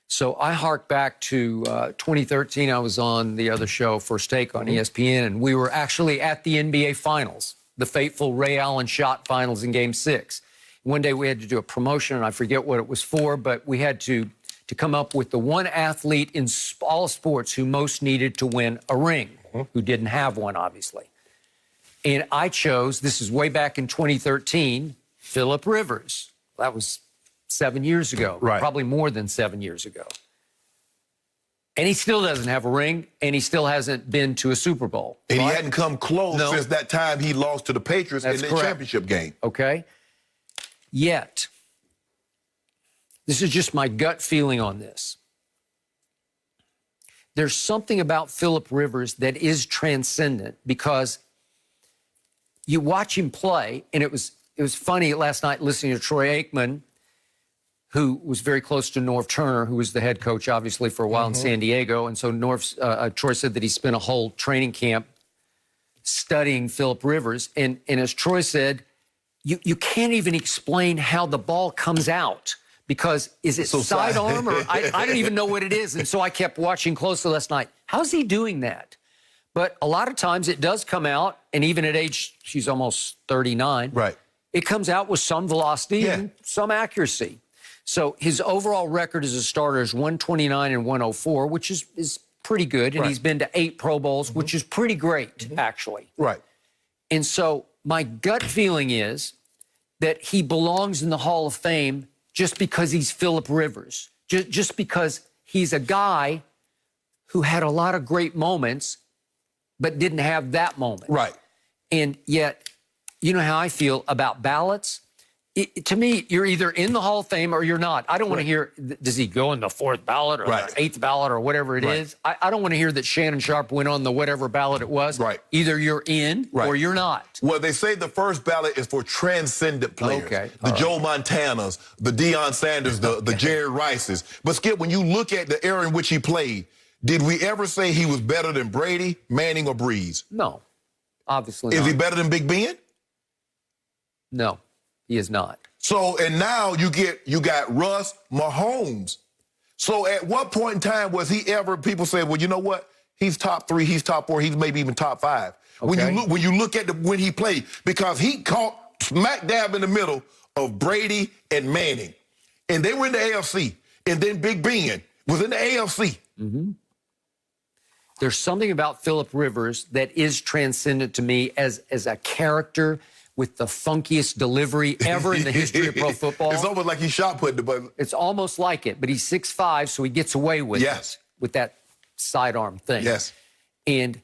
So I hark back to 2013. I was on the other show, First Take on ESPN, and we were actually at the NBA Finals, the fateful Ray Allen shot finals in Game 6. One day we had to do a promotion, and I forget what it was for, but we had to come up with the one athlete in all sports who most needed to win a ring, who didn't have one, obviously. And I chose, this is way back in 2013, Phillip Rivers. That was 7 years ago, probably more than 7 years ago. And he still doesn't have a ring, and he still hasn't been to a Super Bowl. And he hadn't come close since that time he lost to the Patriots in the championship game. Okay. Yet, this is just my gut feeling on this. There's something about Phillip Rivers that is transcendent, because you watch him play, and it was funny last night listening to Troy Aikman, who was very close to Norv Turner, who was the head coach, obviously, for a while in San Diego. And so Troy said that he spent a whole training camp studying Phillip Rivers. And as Troy said, you can't even explain how the ball comes out, because is it sidearm or I don't even know what it is. And so I kept watching closely last night. How's he doing that? But a lot of times it does come out, and even at age, she's almost 39, it comes out with some velocity and some accuracy. So his overall record as a starter is 129 and 104, which is pretty good. And he's been to 8 Pro Bowls, which is pretty great, actually. And so my gut feeling is that he belongs in the Hall of Fame just because he's Phillip Rivers, just because he's a guy who had a lot of great moments, but didn't have that moment. And yet, you know how I feel about ballots? To me, you're either in the Hall of Fame or you're not. I don't want to hear, does he go in the 4th ballot or the 8th ballot or whatever it is? I don't want to hear that Shannon Sharpe went on the whatever ballot it was. Either you're in or you're not. Well, they say the first ballot is for transcendent players. The Joe Montanas, the Deion Sanders, the Jerry Rices. But Skip, when you look at the era in which he played, did we ever say he was better than Brady, Manning, or Brees? No, obviously not. Is he better than Big Ben? No. He is not. So, and now you got Russ, Mahomes. So at what point in time was he ever, people say, well, you know what? He's top 3, he's top 4, he's maybe even top 5. When you look at when he played, because he caught smack dab in the middle of Brady and Manning. And they were in the AFC. And then Big Ben was in the AFC. There's something about Phillip Rivers that is transcendent to me as a character, with the funkiest delivery ever in the history of pro football. It's almost like he shot put the button. It's almost like it, but he's 6'5", so he gets away with it, with that sidearm thing. And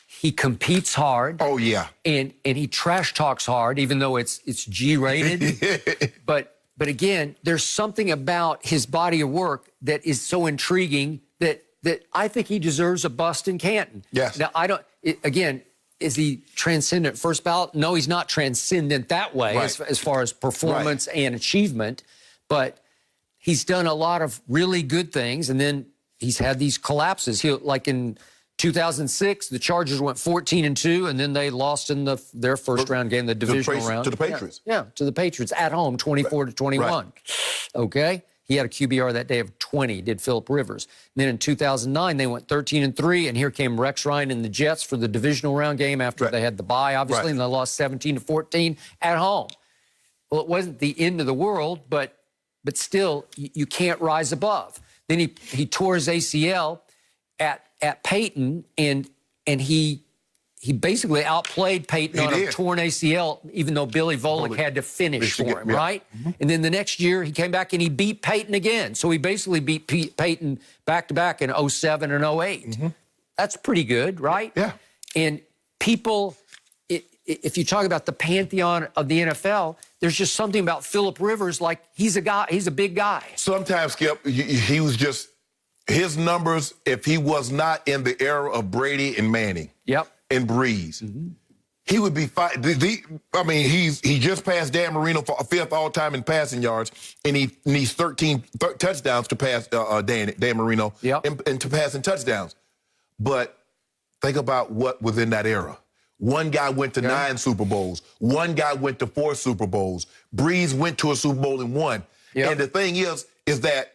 he competes hard. And he trash talks hard, even though it's G-rated. But again, there's something about his body of work that is so intriguing that I think he deserves a bust in Canton. Now, again, is he transcendent first ballot? No, he's not transcendent that way as far as performance and achievement, but he's done a lot of really good things, and then he's had these collapses. Like in 2006, the Chargers went 14-2, and then they lost in their first-round game, the divisional round. To the Patriots. To the Patriots at home, 24-21. Okay? He had a QBR that day of 20, did Phillip Rivers. And then in 2009, they went 13-3, and here came Rex Ryan and the Jets for the divisional round game after they had the bye, obviously, and they lost 17-14 at home. Well, it wasn't the end of the world, but still, you can't rise above. Then he tore his ACL at Peyton, and he basically outplayed Peyton on a torn ACL, even though Billy Volek had to finish for him, right? And then the next year, he came back and he beat Peyton again. So he basically beat Peyton back-to-back in 07 and 08. That's pretty good, right? And people, if you talk about the pantheon of the NFL, there's just something about Phillip Rivers, like he's a big guy. Sometimes, Skip, he was just, his numbers, if he was not in the era of Brady and Manning. And Brees. He would be fine. I mean, he just passed Dan Marino for 5th all-time in passing yards, and he needs 13 touchdowns to pass Dan Marino and to pass in touchdowns. But think about what was in that era. One guy went to 9 Super Bowls. One guy went to 4 Super Bowls. Brees went to a Super Bowl and won. And the thing is that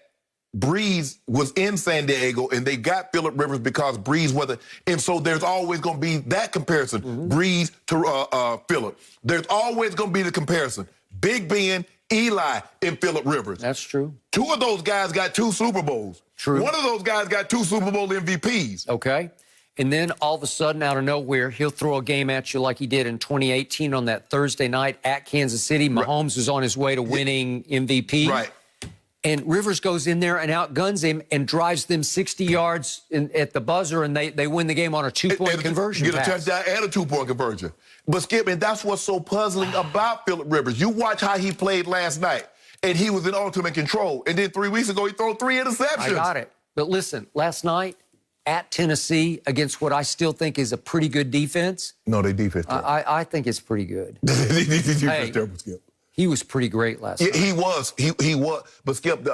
Brees was in San Diego, and they got Phillip Rivers because Brees wasn't. And so there's always going to be that comparison, Brees to Phillip. There's always going to be the comparison. Big Ben, Eli, and Phillip Rivers. That's true. 2 of those guys got 2 Super Bowls. One of those guys got 2 Super Bowl MVPs. Okay. And then all of a sudden, out of nowhere, he'll throw a game at you like he did in 2018 on that Thursday night at Kansas City. Mahomes is on his way to winning MVP. Right. And Rivers goes in there and outguns him and drives them 60 yards at the buzzer, and they win the game on a two-point conversion Get a pass. touchdown and a two-point conversion. But, Skip, and that's what's so puzzling about Phillip Rivers. You watch how he played last night, and he was in ultimate control. And then 3 weeks ago, he threw 3 interceptions. I got it. But listen, last night at Tennessee against what I still think is a pretty good defense. No, they defense terrible. I think it's pretty good. defense terrible, Skip. He was pretty great last night. He was. He was. But, Skip,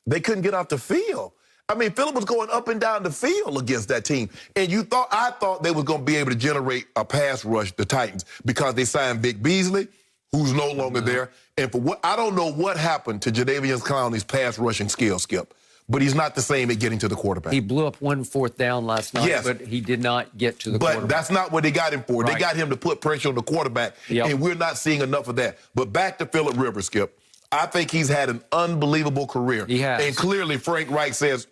they couldn't get off the field. I mean, Phillip was going up and down the field against that team. And I thought they were going to be able to generate a pass rush, the Titans, because they signed Vick Beasley, who's no longer there. And I don't know what happened to Jadeveon Clowney's pass rushing skill, Skip, but he's not the same at getting to the quarterback. He blew up 1 4th down last night, but he did not get to the quarterback. But that's not what they got him for. Right. They got him to put pressure on the quarterback, and we're not seeing enough of that. But back to Phillip Rivers, Skip. I think he's had an unbelievable career. He has. And clearly Frank Reich says,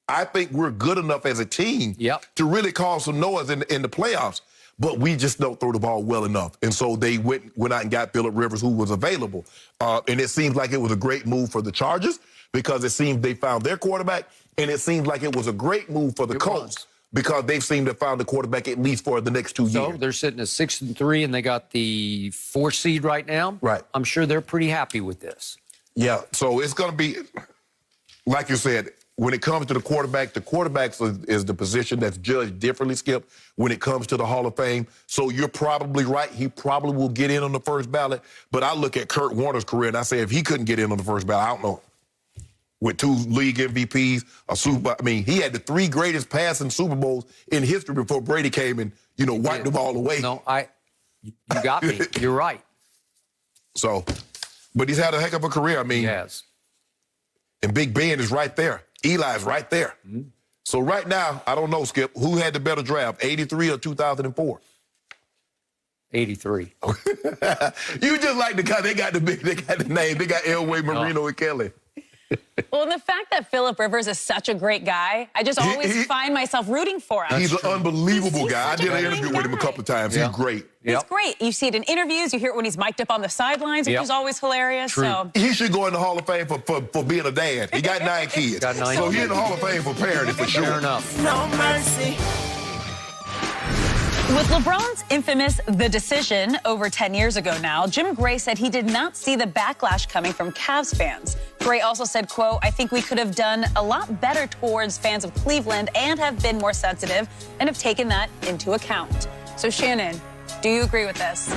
I think we're good enough as a team to really cause some noise in the playoffs, but we just don't throw the ball well enough. And so they went out and got Phillip Rivers, who was available. And it seems like it was a great move for the Chargers because it seems they found their quarterback, and it seems like it was a great move for the Colts because they seem to have found the quarterback at least for the next 2 years. So they're sitting at 6-3, and they got the 4th seed right now. Right. I'm sure they're pretty happy with this. Yeah, so it's going to be, like you said, when it comes to the quarterback is the position that's judged differently, Skip, when it comes to the Hall of Fame. So you're probably right. He probably will get in on the first ballot. But I look at Kurt Warner's career, and I say if he couldn't get in on the first ballot, I don't know. With 2 league MVPs, he had the 3 greatest passing Super Bowls in history before Brady came and, wiped the ball away. No, you got me. You're right. So, but he's had a heck of a career. He has. And Big Ben is right there. Eli's right there. Mm-hmm. So right now, I don't know, Skip, who had the better draft, 83 or 2004? 83. You just like the guy, they got the name. They got Elway, Marino, and Kelly. Well, and the fact that Phillip Rivers is such a great guy, I just always find myself rooting for him. He's an unbelievable guy. I did an interview with him a couple of times. He's great. He's great. You see it in interviews. You hear it when he's mic'd up on the sidelines, which is always hilarious. True. So he should go in the Hall of Fame for being a dad. He got 9 kids. So he's in the Hall of Fame for parenting for sure. Fair enough. No mercy. with LeBron's infamous The Decision over 10 years ago now, Jim Gray said he did not see the backlash coming from Cavs fans. Gray also said, quote, "I think we could have done a lot better towards fans of Cleveland and have been more sensitive and have taken that into account." So, Shannon, do you agree with this?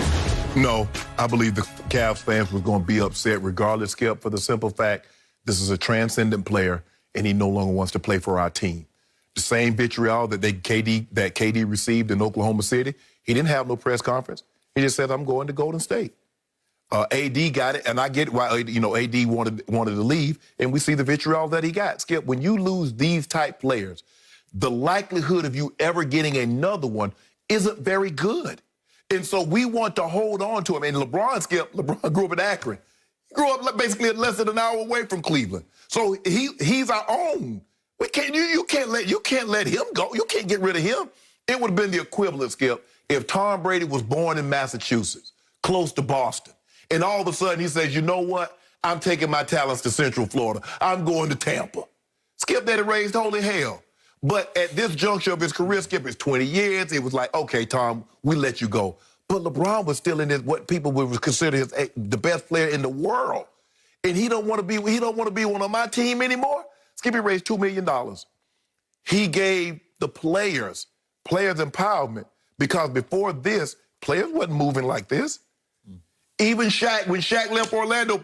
No, I believe the Cavs fans were going to be upset regardless, Skip, for the simple fact this is a transcendent player and he no longer wants to play for our team. The same vitriol that KD received in Oklahoma City, he didn't have no press conference. He just said, "I'm going to Golden State." AD got it, and I get why AD wanted to leave, and we see the vitriol that he got. Skip, when you lose these type players, the likelihood of you ever getting another one isn't very good. And so we want to hold on to him. And LeBron grew up in Akron. He grew up basically less than an hour away from Cleveland. So he's our own. We can't. You can't let him go. You can't get rid of him. It would have been the equivalent, Skip, if Tom Brady was born in Massachusetts, close to Boston, and all of a sudden he says, "You know what? I'm taking my talents to Central Florida. I'm going to Tampa." Skip, that raised holy hell. But at this juncture of his career, Skip, is 20 years. It was like, "Okay, Tom, we let you go." But LeBron was still in what people would consider the best player in the world, and he don't want to be one on my team anymore. Skip, he raised $2 million. He gave the players empowerment, because before this, players wasn't moving like this. Even Shaq, when Shaq left Orlando,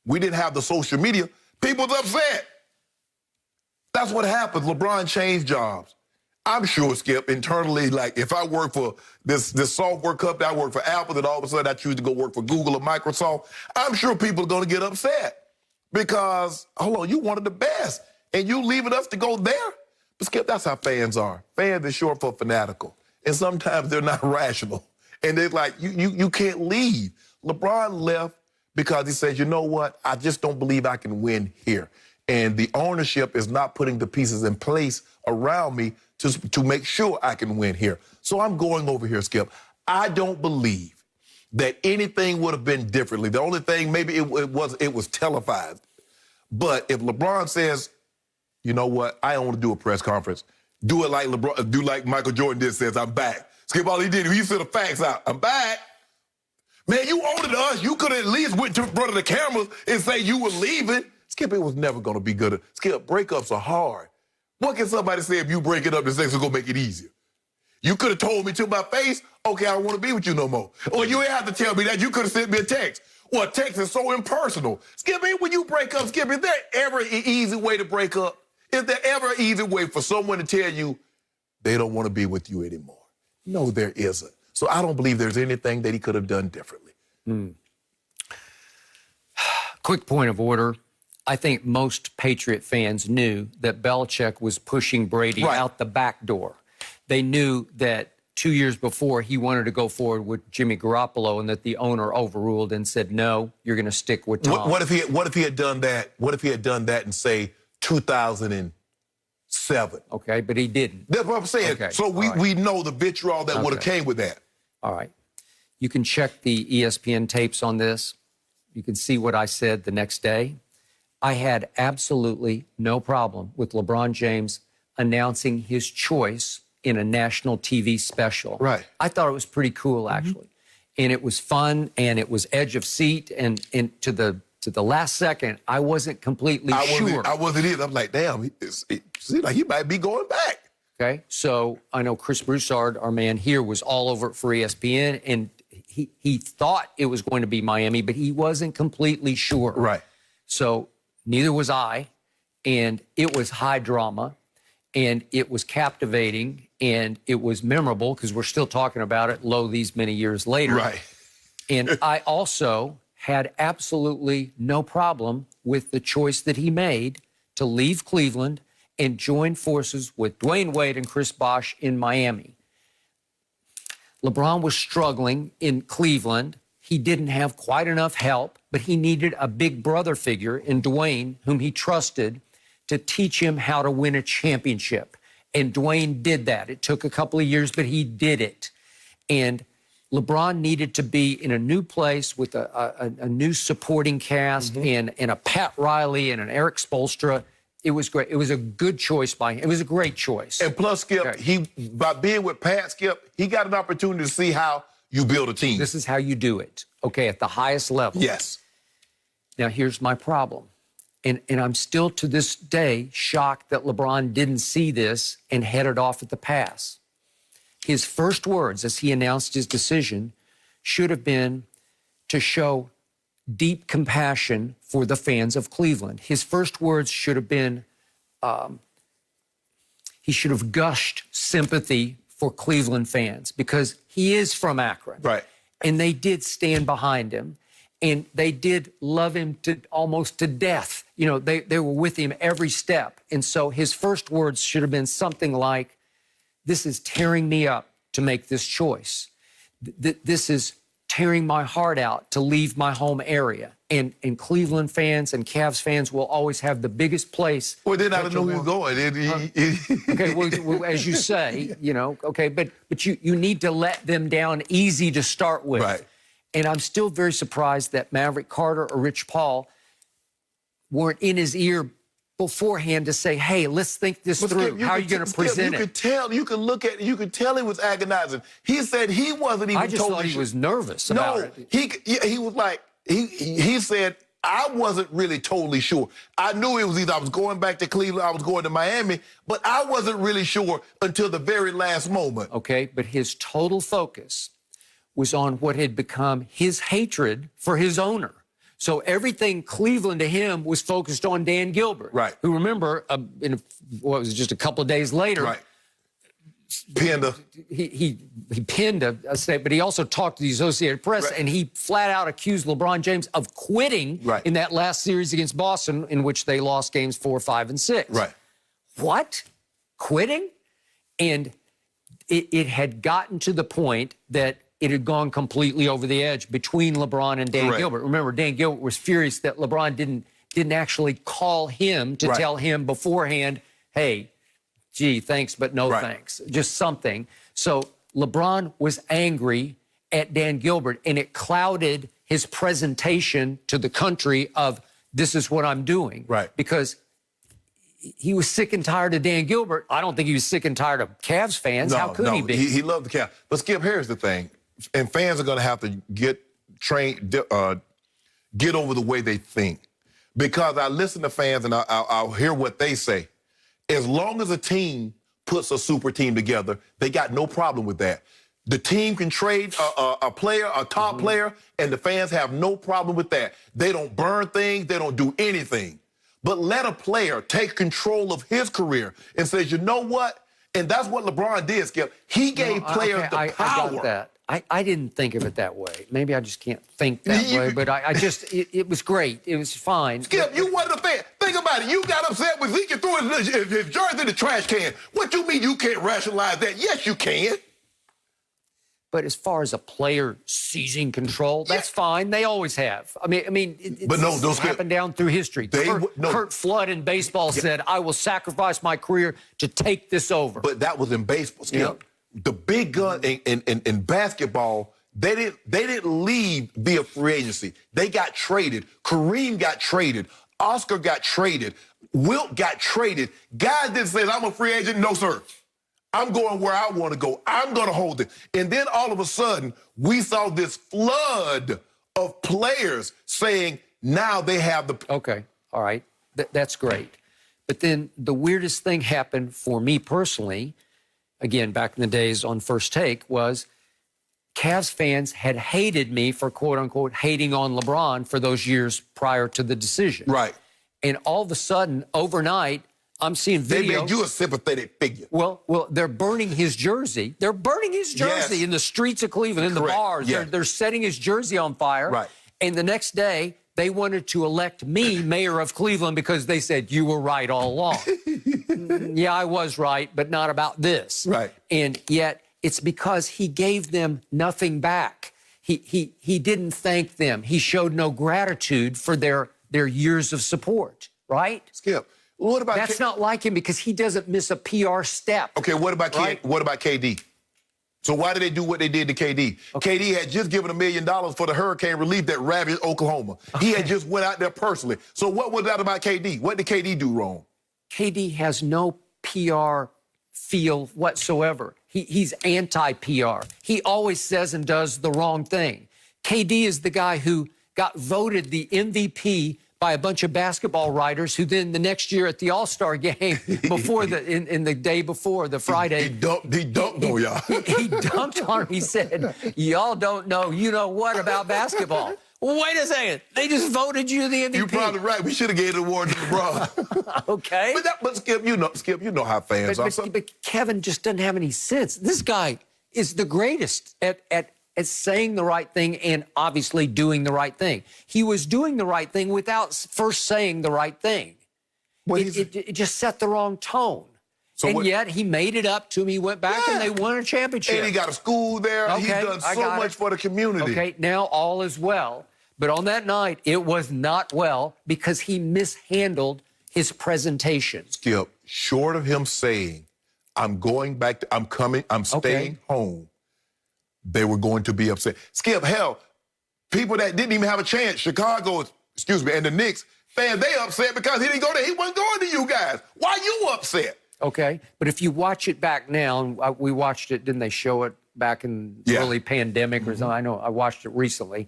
we didn't have the social media. People was upset. That's what happens. LeBron changed jobs. I'm sure, Skip, internally, like if I work for this software company, I work for Apple, then all of a sudden I choose to go work for Google or Microsoft, I'm sure people are going to get upset because, hold on, you wanted the best, and you leaving us to go there? But, Skip, that's how fans are. Fans are short for fanatical, and sometimes they're not rational. And they're like, you can't leave. LeBron left because he says, "You know what? I just don't believe I can win here. And the ownership is not putting the pieces in place around me to make sure I can win here. So I'm going over here, Skip. I don't believe that anything would have been differently. The only thing, maybe it was televised. But if LeBron says, you know what, I don't want to do a press conference, do it like LeBron, do like Michael Jordan did, says, I'm back. Skip, all he did, he said the facts out. I'm back. Man, you owed it to us. You could have at least went to front of the cameras and say you were leaving. Skip, it was never going to be good. Skip, breakups are hard. What can somebody say if you break it up, this thing's going to make it easier? You could have told me to my face, okay, I don't want to be with you no more. Or you ain't have to tell me that. You could have sent me a text. Well, a text is so impersonal. Skippy, when you break up, Skippy, is there ever an easy way to break up? Is there ever an easy way for someone to tell you they don't want to be with you anymore? No, there isn't. So I don't believe there's anything that he could have done differently. Quick point of order. I think most Patriot fans knew that Belichick was pushing Brady out the back door. They knew that 2 years before he wanted to go forward with Jimmy Garoppolo and that the owner overruled and said, no, you're going to stick with Tom. What if he had done that? What if he had done that in, say, 2007? Okay, but he didn't. That's what I'm saying. Okay. So we know the vitriol that would have came with that. All right. You can check the ESPN tapes on this. You can see what I said the next day. I had absolutely no problem with LeBron James announcing his choice in a national TV special. Right. I thought it was pretty cool, actually. And it was fun, and it was edge of seat, and to the last second, I wasn't completely sure. I wasn't either. I'm like, damn, it seems like he might be going back. Okay, so I know Chris Broussard, our man here, was all over it for ESPN, and he thought it was going to be Miami, but he wasn't completely sure. Right. So neither was I, and it was high drama, and it was captivating, and it was memorable because we're still talking about it, these many years later. Right. And I also had absolutely no problem with the choice that he made to leave Cleveland and join forces with Dwayne Wade and Chris Bosh in Miami. LeBron was struggling in Cleveland. He didn't have quite enough help, but he needed a big brother figure in Dwayne, whom he trusted, to teach him how to win a championship. And Dwayne did that. It took a couple of years, but he did it. And LeBron needed to be in a new place with a new supporting cast and a Pat Riley and an Eric Spoelstra. It was great. It was a good choice by him. It was a great choice. And plus, Skip, by being with Pat, Skip, he got an opportunity to see how you build a team. This is how you do it, okay, at the highest level. Yes. Now, here's my problem. And I'm still to this day shocked that LeBron didn't see this and headed off at the pass. His first words as he announced his decision should have been to show deep compassion for the fans of Cleveland. His first words should have been, he should have gushed sympathy for Cleveland fans because he is from Akron. Right. And they did stand behind him. And they did love him almost to death. You know, they were with him every step. And so his first words should have been something like, this is tearing me up to make this choice. This is tearing my heart out to leave my home area. And Cleveland fans and Cavs fans will always have the biggest place. Well, then I don't know where he's going. Okay, well, as you say, you know, okay, but you need to let them down easy to start with. Right. And I'm still very surprised that Maverick Carter or Rich Paul weren't in his ear beforehand to say, hey, let's think this through. How are you going to present it? You could tell, you could look at it, you could tell he was agonizing. He said he wasn't even I just thought he was nervous about it. He was like, he said, I wasn't really totally sure. I knew it was either I was going back to Cleveland, I was going to Miami, but I wasn't really sure until the very last moment. Okay, but his total focus was on what had become his hatred for his owner. So everything Cleveland to him was focused on Dan Gilbert. Right. Who, remember, just a couple of days later, right. Pinned he pinned a statement, but he also talked to the Associated Press, right. and he flat out accused LeBron James of quitting in that last series against Boston, in which they lost games 4, 5, and 6. Right. What? Quitting? And it had gotten to the point that it had gone completely over the edge between LeBron and Dan Gilbert. Remember, Dan Gilbert was furious that LeBron didn't actually call him to tell him beforehand, hey, gee, thanks, but no thanks. Just something. So LeBron was angry at Dan Gilbert, and it clouded his presentation to the country of this is what I'm doing. Right. Because he was sick and tired of Dan Gilbert. I don't think he was sick and tired of Cavs fans. How could he be? He loved the Cavs. But Skip, here's the thing. And fans are going to have to get over the way they think. Because I listen to fans and I'll hear what they say. As long as a team puts a super team together, they got no problem with that. The team can trade a player, a top player, and the fans have no problem with that. They don't burn things. They don't do anything. But let a player take control of his career and say, you know what? And that's what LeBron did, Skip. He gave players the power. I got that. I didn't think of it that way. Maybe I just can't think that way, but it was great. It was fine. Skip, you wanted a fan. Think about it. You got upset when Vick threw his jersey in the trash can. What you mean you can't rationalize that? Yes, you can. But as far as a player seizing control, that's fine. They always have. I mean, it's happened down through history. Kurt Flood in baseball said, I will sacrifice my career to take this over. But that was in baseball, Skip. Yep. The big gun in basketball, they didn't leave via free agency. They got traded. Kareem got traded. Oscar got traded. Wilt got traded. Guys didn't say, I'm a free agent. No, sir. I'm going where I want to go. I'm going to hold it. And then all of a sudden, we saw this flood of players saying now they have the... Okay, all right. That's great. But then the weirdest thing happened for me personally, again, back in the days on First Take, was Cavs fans had hated me for, quote-unquote, hating on LeBron for those years prior to the decision. Right. And all of a sudden, overnight, I'm seeing video. They made you a sympathetic figure. Well, they're burning his jersey. They're burning his jersey in the streets of Cleveland, in the bars. Yeah. They're setting his jersey on fire. Right. And the next day, they wanted to elect me mayor of Cleveland because they said, you were right all along. Yeah, I was right, but not about this. Right. And yet, it's because he gave them nothing back. He didn't thank them. He showed no gratitude for their years of support, right? Skip. What about That's not like him because he doesn't miss a PR step. Okay, what about KD? So why did they do what they did to KD? Okay. KD had just given $1 million for the hurricane relief that ravaged Oklahoma. Okay. He had just went out there personally. So what was that about KD? What did KD do wrong? KD has no PR feel whatsoever. He's anti-PR. He always says and does the wrong thing. KD is the guy who got voted the MVP by a bunch of basketball writers who then the next year at the All-Star game before in the day before, the Friday. He dunked on y'all. He dunked on him. He said, y'all don't know, you know what about basketball. Well, wait a second. They just voted you the MVP. You're probably right. We should have gave the award to LeBron. Okay. But Skip, you know how fans are. But Kevin just doesn't have any sense. This guy is the greatest at saying the right thing and obviously doing the right thing. He was doing the right thing without first saying the right thing. Well, it just set the wrong tone. Yet he made it up to him. He went back and they won a championship. And he got a school there. Okay, he's done so much for the community. Okay, now all is well. But on that night, it was not well because he mishandled his presentation. Skip, short of him saying, I'm staying home, they were going to be upset. Skip, hell, people that didn't even have a chance, Chicago, and the Knicks, fans, they upset because he didn't go there. He wasn't going to you guys. Why you upset? Okay, but if you watch it back now, and we watched it, didn't they show it back in the early pandemic or something? I know, I watched it recently.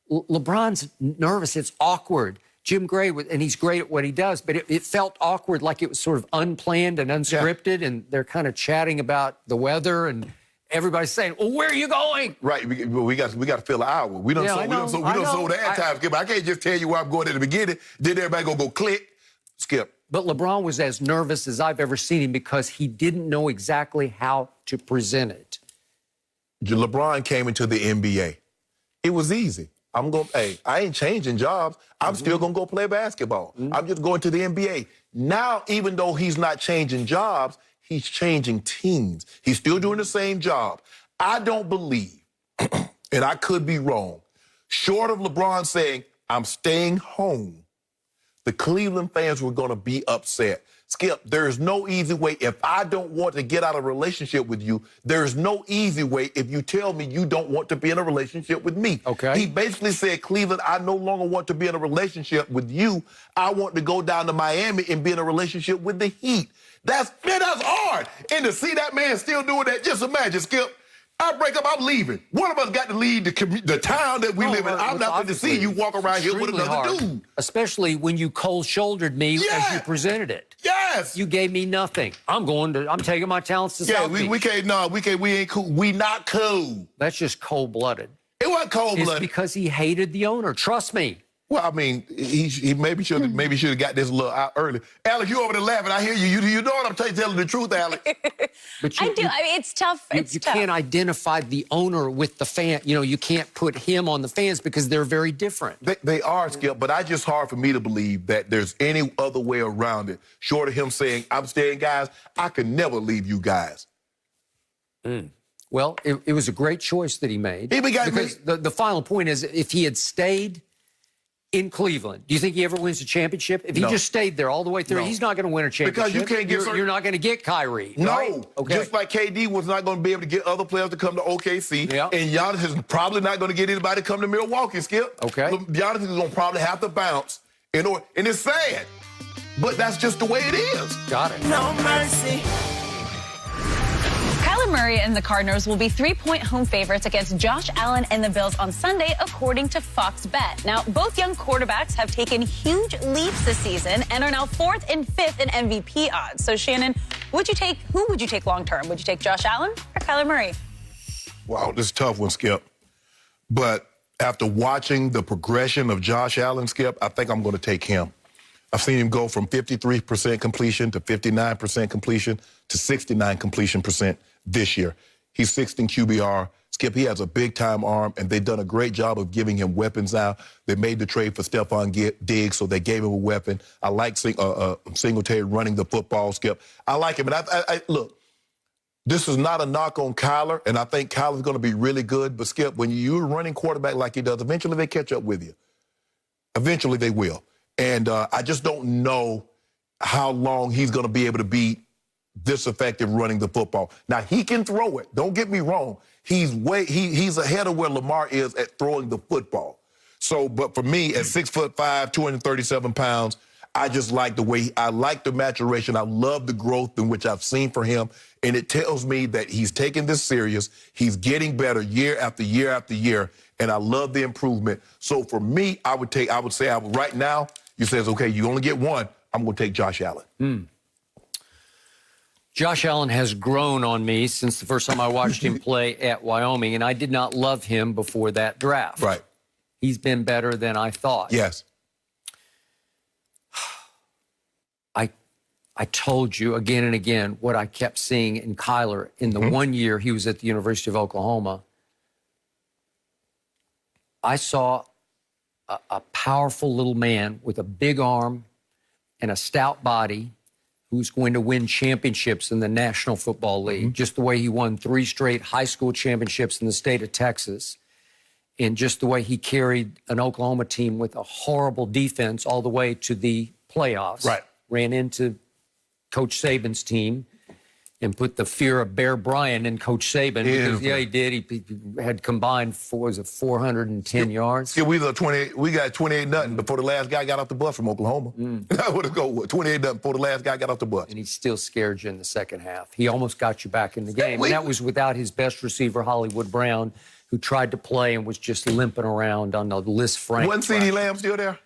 LeBron's nervous, it's awkward. Jim Gray, and he's great at what he does, but it felt awkward, like it was sort of unplanned and unscripted, and they're kind of chatting about the weather, and everybody's saying, well, where are you going? Right, we got to fill an hour. We done sold that time, Skip. I can't just tell you where I'm going at the beginning, then everybody gonna go click, Skip. But LeBron was as nervous as I've ever seen him because he didn't know exactly how to present it. LeBron came into the NBA. It was easy. I ain't changing jobs. I'm still going to go play basketball. I'm just going to the NBA. Now, even though he's not changing jobs, he's changing teams. He's still doing the same job. I don't believe, and I could be wrong, short of LeBron saying, I'm staying home, the Cleveland fans were going to be upset. Skip, there is no easy way. If I don't want to get out of a relationship with you, there is no easy way if you tell me you don't want to be in a relationship with me. Okay. He basically said, Cleveland, I no longer want to be in a relationship with you. I want to go down to Miami and be in a relationship with the Heat. That's hard. And to see that man still doing that, just imagine, Skip. I break up, I'm leaving. One of us got to leave the town that we live in. I'm not going to see you walk around here with another dude. Especially when you cold-shouldered me as you presented it. Yes. You gave me nothing. I'm taking my talents to South Beach. We ain't cool. We not cool. That's just cold-blooded. It wasn't cold-blooded. It's because he hated the owner. Trust me. Well, I mean, he maybe should have got this a little out early. Alex, you over there laughing. I hear you. You know what I'm telling the truth, Alex. But I do. I mean, it's tough. You can't identify the owner with the fan. You know, you can't put him on the fans because they're very different. They are, Skip, but it's just hard for me to believe that there's any other way around it, short of him saying, I'm staying, guys. I could never leave you guys. Well, it was a great choice that he made. Because the final point is, if he had stayed in Cleveland, do you think he ever wins a championship? If he just stayed there all the way through, he's not going to win a championship. Because you can't get you're not going to get Kyrie. No. Right? Okay. Just like KD was not going to be able to get other players to come to OKC. Yeah. And Giannis is probably not going to get anybody to come to Milwaukee, Skip. Okay. Giannis is going to probably have to bounce. And it's sad. But that's just the way it is. Got it. No mercy. Kyler Murray and the Cardinals will be 3-point home favorites against Josh Allen and the Bills on Sunday, according to Fox Bet. Now, both young quarterbacks have taken huge leaps this season and are now 4th and 5th in MVP odds. So, Shannon, who would you take long-term? Would you take Josh Allen or Kyler Murray? Wow, this is a tough one, Skip. But after watching the progression of Josh Allen, Skip, I think I'm going to take him. I've seen him go from 53% completion to 59% completion to 69% completion percent this year. He's 6th in QBR. Skip, he has a big-time arm, and they've done a great job of giving him weapons now. They made the trade for Stephon Diggs, so they gave him a weapon. I like Singletary running the football, Skip. I like him. And look, this is not a knock on Kyler, and I think Kyler's going to be really good. But, Skip, when you're running quarterback like he does, eventually they catch up with you. Eventually they will. And I just don't know how long he's going to be able to be this effective running the football. Now, he can throw it. Don't get me wrong. He's ahead of where Lamar is at throwing the football. So, but for me, at 6'5", 237 pounds, I just like the way I like the maturation. I love the growth in which I've seen for him. And it tells me that he's taking this serious. He's getting better year after year after year. And I love the improvement. So for me, I would say right now, you says, okay, you only get one. I'm going to take Josh Allen. Josh Allen has grown on me since the first time I watched him play at Wyoming, and I did not love him before that draft. Right. He's been better than I thought. Yes. I told you again and again what I kept seeing in Kyler in the 1 year he was at the University of Oklahoma. I saw a powerful little man with a big arm and a stout body who's going to win championships in the National Football League, just the way he won 3 straight high school championships in the state of Texas, and just the way he carried an Oklahoma team with a horrible defense all the way to the playoffs. Right. Ran into Coach Saban's team and put the fear of Bear Bryant in Coach Saban. Because, he did. He had combined 410 yards. Yeah, we got 28-0 before the last guy got off the bus from Oklahoma. I would have go 28-0 before the last guy got off the bus. And he still scared you in the second half. He almost got you back in the game. And that was without his best receiver, Hollywood Brown, who tried to play and was just limping around on the Liz Frank. Wasn't CeeDee Lamb still there?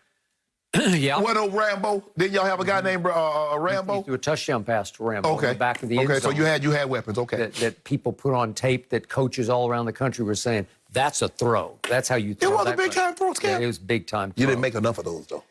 Yeah. What old Rambo? Didn't y'all have a guy named Rambo? He threw a touchdown pass to Rambo in the back of the end Okay, zone. so you had weapons, okay. That people put on tape that coaches all around the country were saying, that's a throw. That's how you throw. It was a big-time throw, Skip. Yeah, it was big-time throw. You didn't make enough of those, though.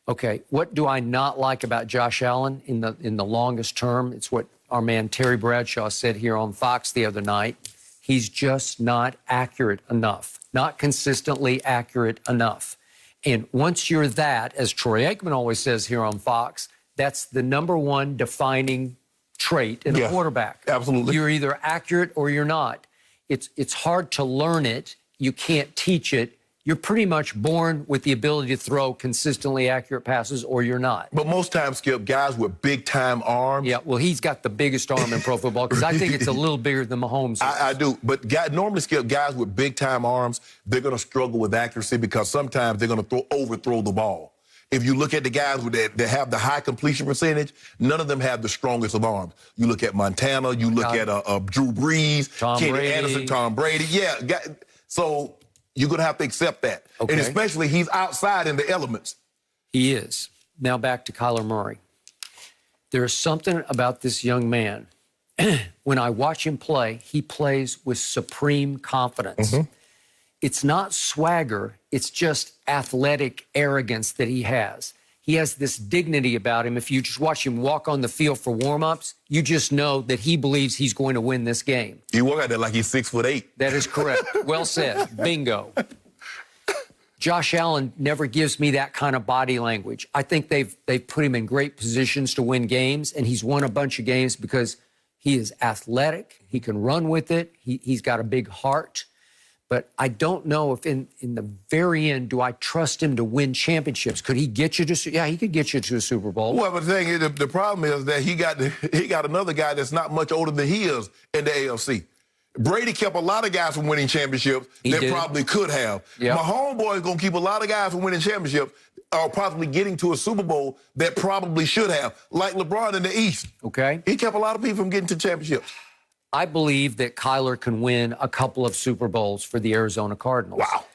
Okay, what do I not like about Josh Allen in the longest term? It's what our man Terry Bradshaw said here on Fox the other night. He's just not accurate enough, not consistently accurate enough. And once you're that, as Troy Aikman always says here on Fox, that's the #1 defining trait in a quarterback. Absolutely. You're either accurate or you're not. It's hard to learn it. You can't teach it. you're pretty much born with the ability to throw consistently accurate passes, or you're not. But most times, Skip, guys with big-time arms. Yeah, well, he's got the biggest arm in pro football because I think it's a little bigger than Mahomes. I do. But normally, Skip, guys with big-time arms, they're going to struggle with accuracy because sometimes they're going to overthrow the ball. If you look at the guys that have the high completion percentage, none of them have the strongest of arms. You look at Montana, you look at Drew Brees, Kenny Anderson, Tom Brady. Yeah, so you're going to have to accept that. Okay. And especially he's outside in the elements. He is. Now back to Kyler Murray. There's something about this young man. When I watch him play, he plays with supreme confidence. Mm-hmm. It's not swagger. It's just athletic arrogance that he has. He has this dignity about him. If you just watch him walk on the field for warm-ups, you just know that he believes he's going to win this game. You walk out there like he's 6'8". That is correct. Well said. Bingo. Josh Allen never gives me that kind of body language. I think they've put him in great positions to win games, and he's won a bunch of games because he is athletic. He can run with it. He's got a big heart. But I don't know if in the very end, do I trust him to win championships? Could he get you to? Yeah, he could get you to a Super Bowl. Well, but the thing is, the problem is that he got another guy that's not much older than he is in the AFC. Brady kept a lot of guys from winning championships that probably could have. Yep. My homeboy is going to keep a lot of guys from winning championships or possibly getting to a Super Bowl that probably should have, like LeBron in the East. Okay. He kept a lot of people from getting to championships. I believe that Kyler can win a couple of Super Bowls for the Arizona Cardinals. Wow.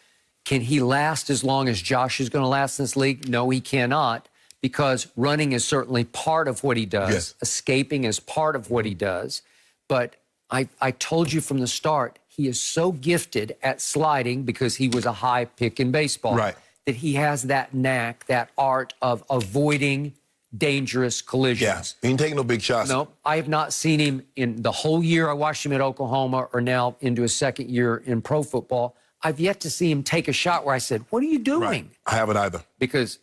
Can he last as long as Josh is going to last in this league? No, he cannot, because running is certainly part of what he does. Yes. Escaping is part of what he does. But I told you from the start, he is so gifted at sliding because he was a high pick in baseball. Right. That he has that knack, that art of avoiding dangerous collisions. Yeah, he ain't taking no big shots. No, I have not seen him in the whole year I watched him at Oklahoma or now into his second year in pro football. I've yet to see him take a shot where I said, what are you doing? Right. I haven't either. Because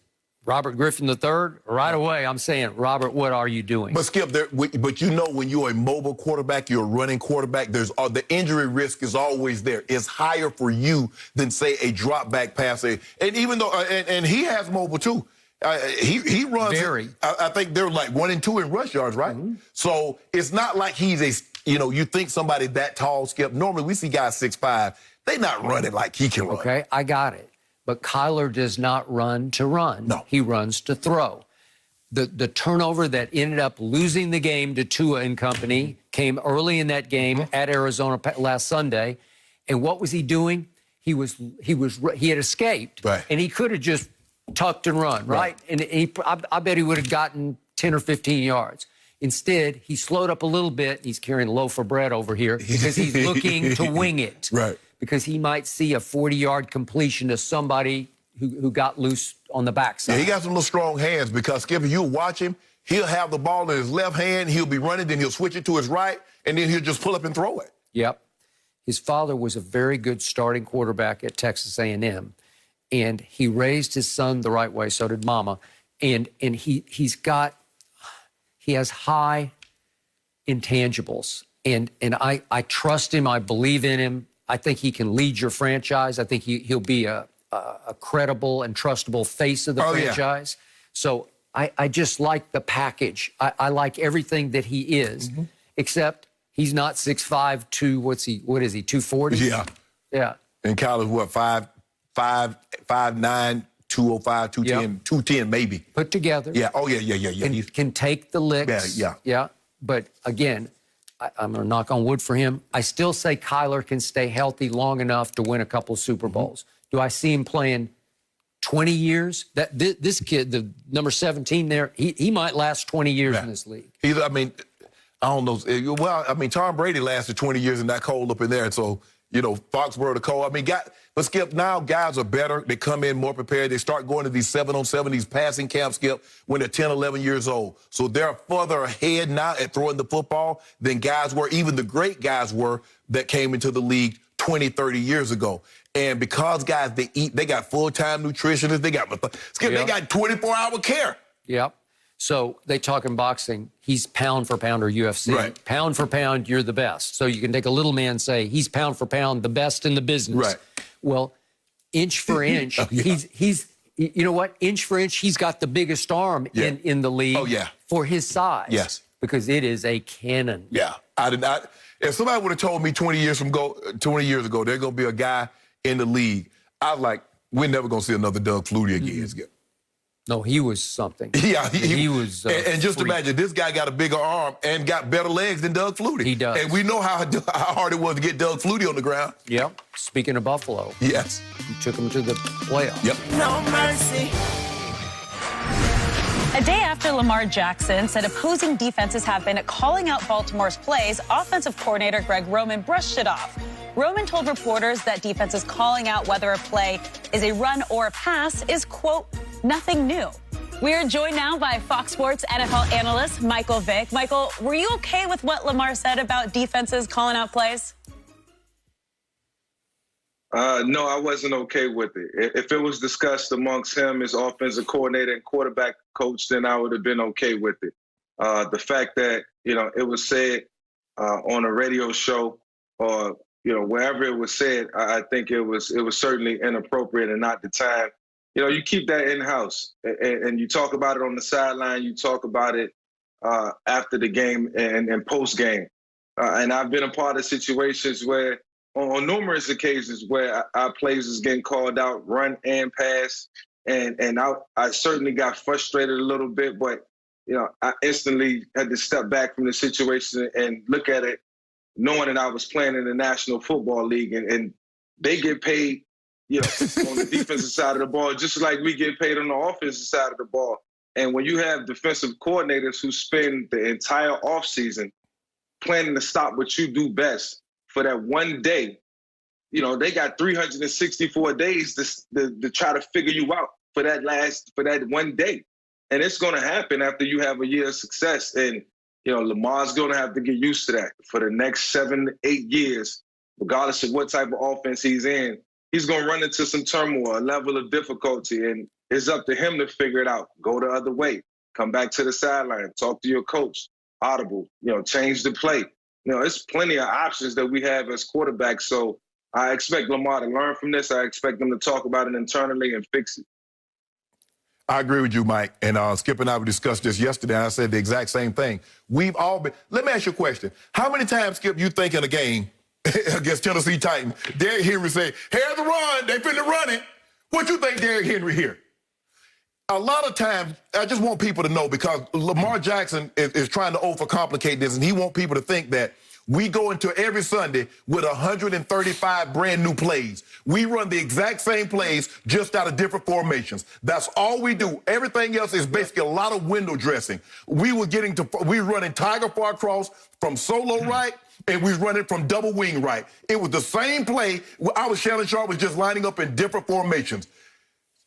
Robert Griffin III, right away, I'm saying, Robert, what are you doing? But Skip, but you know when you're a mobile quarterback, you're a running quarterback, the injury risk is always there. It's higher for you than, say, a drop back passer. And even though, and he has mobile too. He runs. Very. I think they're like 1 and 2 in rush yards, right? Mm-hmm. So it's not like he's you think somebody that tall, Skip. Normally we see guys 6'5". They're not running like he can run. Okay, I got it. But Kyler does not run to run. No. He runs to throw. The turnover that ended up losing the game to Tua and company came early in that game at Arizona last Sunday. And what was he doing? He had escaped. Right. And he could have just tucked and run, right? And I bet he would have gotten 10 or 15 yards. Instead, he slowed up a little bit. He's carrying a loaf of bread over here because he's looking to wing it. Right. Because he might see a 40-yard completion to somebody who got loose on the backside. Yeah, he got some little strong hands because, Skip, if you watch him, he'll have the ball in his left hand, he'll be running, then he'll switch it to his right, and then he'll just pull up and throw it. Yep. His father was a very good starting quarterback at Texas A&M. And he raised his son the right way. So did Mama. And he has high intangibles. And I trust him. I believe in him. I think he can lead your franchise. I think he'll be a credible and trustable face of the franchise. Yeah. So I just like the package. I like everything that he is, except he's not 6'5", what is he, 240? Yeah. Yeah. And Kyler's what, 5'9", 205, 210, 210 maybe. Put together. Yeah. Oh, yeah. And can take the licks. Yeah. But again, I'm going to knock on wood for him. I still say Kyler can stay healthy long enough to win a couple Super Bowls. Do I see him playing 20 years? This kid, the number 17 there, he might last 20 years in this league. I don't know. Well, Tom Brady lasted 20 years in that cold up in there. So, Foxborough, the cold. But Skip, now guys are better. They come in more prepared. They start going to these 7-on-7, these passing camps, Skip, when they're 10, 11 years old. So they're further ahead now at throwing the football than guys were, even the great guys were that came into the league 20, 30 years ago. And because guys, they got full-time nutritionists. They got 24-hour care. Yep. So they talk in boxing, he's pound for pound or UFC. Right. Pound for pound, you're the best. So you can take a little man and say, he's pound for pound, the best in the business. Right. Well, inch for inch, he's you know what? Inch for inch, he's got the biggest arm in the league for his size. Yes. Because it is a cannon. Yeah. I did not. If somebody would have told me 20 years ago, there's going to be a guy in the league, I was like, we're never going to see another Doug Flutie again. No, he was something. Yeah, he was. And just imagine, this guy got a bigger arm and got better legs than Doug Flutie. He does. And we know how hard it was to get Doug Flutie on the ground. Yep. Speaking of Buffalo. Yes. He took him to the playoffs. Yep. No mercy. A day after Lamar Jackson said opposing defenses have been calling out Baltimore's plays, offensive coordinator Greg Roman brushed it off. Roman told reporters that defenses calling out whether a play is a run or a pass is, quote, nothing new. We are joined now by Fox Sports NFL analyst Michael Vick. Michael, were you okay with what Lamar said about defenses calling out plays? No, I wasn't okay with it. If it was discussed amongst him, his offensive coordinator and quarterback coach, then I would have been okay with it. The fact that, it was said on a radio show or, wherever it was said, I think it was certainly inappropriate and not the time. You keep that in-house and you talk about it on the sideline. You talk about it after the game and post-game. And I've been a part of situations where, on numerous occasions, where our plays is getting called out, run and pass. And I certainly got frustrated a little bit, but, I instantly had to step back from the situation and look at it, knowing that I was playing in the National Football League and they get paid, on the defensive side of the ball, just like we get paid on the offensive side of the ball. And when you have defensive coordinators who spend the entire offseason planning to stop what you do best for that one day, they got 364 days to try to figure you out for that one day. And it's going to happen after you have a year of success. And, Lamar's going to have to get used to that for the next 7 to 8 years, regardless of what type of offense he's in. He's going to run into some turmoil, a level of difficulty, and it's up to him to figure it out. Go the other way. Come back to the sideline. Talk to your coach. Audible. Change the play. It's plenty of options that we have as quarterbacks. So I expect Lamar to learn from this. I expect them to talk about it internally and fix it. I agree with you, Mike. And Skip and I discussed this yesterday, and I said the exact same thing. We've all been. Let me ask you a question. How many times, Skip, you think in a game against Tennessee Titans, Derrick Henry say, here's the run, they finna run it. What you think Derrick Henry here? A lot of times, I just want people to know, because Lamar Jackson is trying to overcomplicate this, and he wants people to think that we go into every Sunday with 135 brand new plays. We run the exact same plays, just out of different formations. That's all we do. Everything else is basically a lot of window dressing. We running tiger far cross from solo right, and we run it from double wing right. It was the same play. Shannon Sharpe was just lining up in different formations.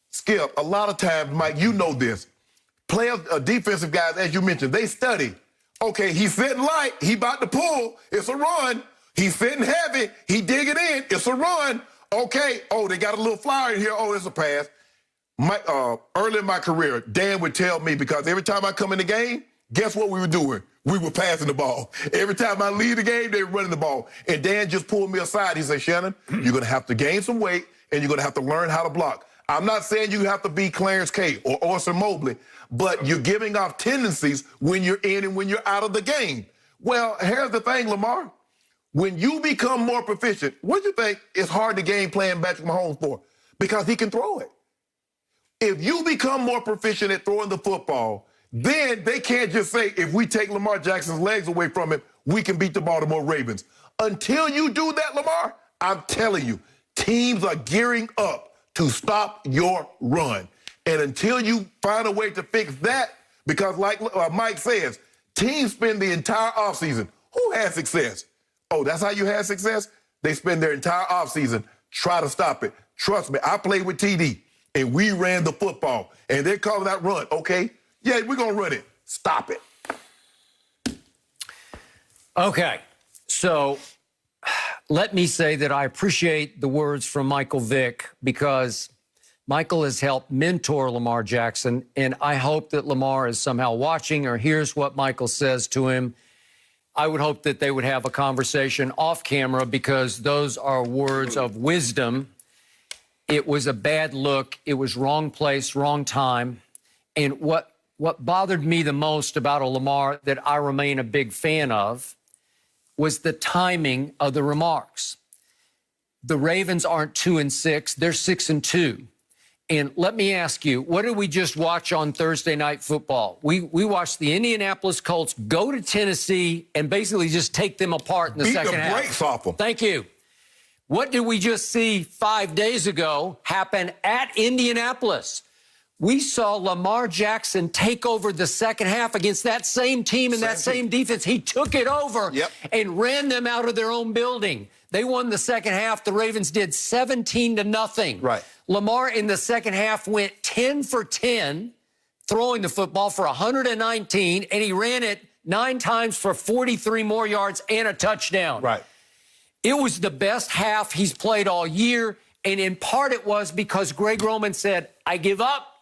Skip, a lot of times, Mike, you know this. Players, defensive guys, as you mentioned, they study. Okay, he's sitting light, he about to pull, it's a run. He's sitting heavy, he dig it in, it's a run. Okay, they got a little flyer in here, it's a pass. Early in my career, Dan would tell me, because every time I come in the game, guess what we were doing? We were passing the ball. Every time I leave the game, they were running the ball. And Dan just pulled me aside. He said, Shannon, you're going to have to gain some weight, and you're going to have to learn how to block. I'm not saying you have to be Clarence K or Orson Mobley, but you're giving off tendencies when you're in and when you're out of the game. Well, here's the thing, Lamar. When you become more proficient, what do you think it's hard to game plan Patrick Mahomes for? Because he can throw it. If you become more proficient at throwing the football, then they can't just say, if we take Lamar Jackson's legs away from him, we can beat the Baltimore Ravens. Until you do that, Lamar, I'm telling you, teams are gearing up to stop your run. And until you find a way to fix that, because like Mike says, teams spend the entire offseason. Who had success? That's how you had success? They spend their entire offseason try to stop it. Trust me, I played with TD, and we ran the football, and they're calling that run. Okay, yeah, we're going to run it. Stop it. Okay, so let me say that I appreciate the words from Michael Vick, because Michael has helped mentor Lamar Jackson, and I hope that Lamar is somehow watching or hears what Michael says to him. I would hope that they would have a conversation off camera, because those are words of wisdom. It was a bad look. It was wrong place, wrong time. And what bothered me the most about a Lamar that I remain a big fan of was the timing of the remarks. The Ravens aren't 2-6, they're 6-2. And let me ask you, what did we just watch on Thursday Night Football? We watched the Indianapolis Colts go to Tennessee and basically just take them apart in the second half. Beat the brakes off them. Thank you. What did we just see 5 days ago happen at Indianapolis? We saw Lamar Jackson take over the second half against that same team and that same defense. He took it over and ran them out of their own building. They won the second half. The Ravens did 17-0. Right. Lamar in the second half went 10 for 10, throwing the football for 119, and he ran it 9 times for 43 more yards and a touchdown. Right. It was the best half he's played all year, and in part it was because Greg Roman said, I give up.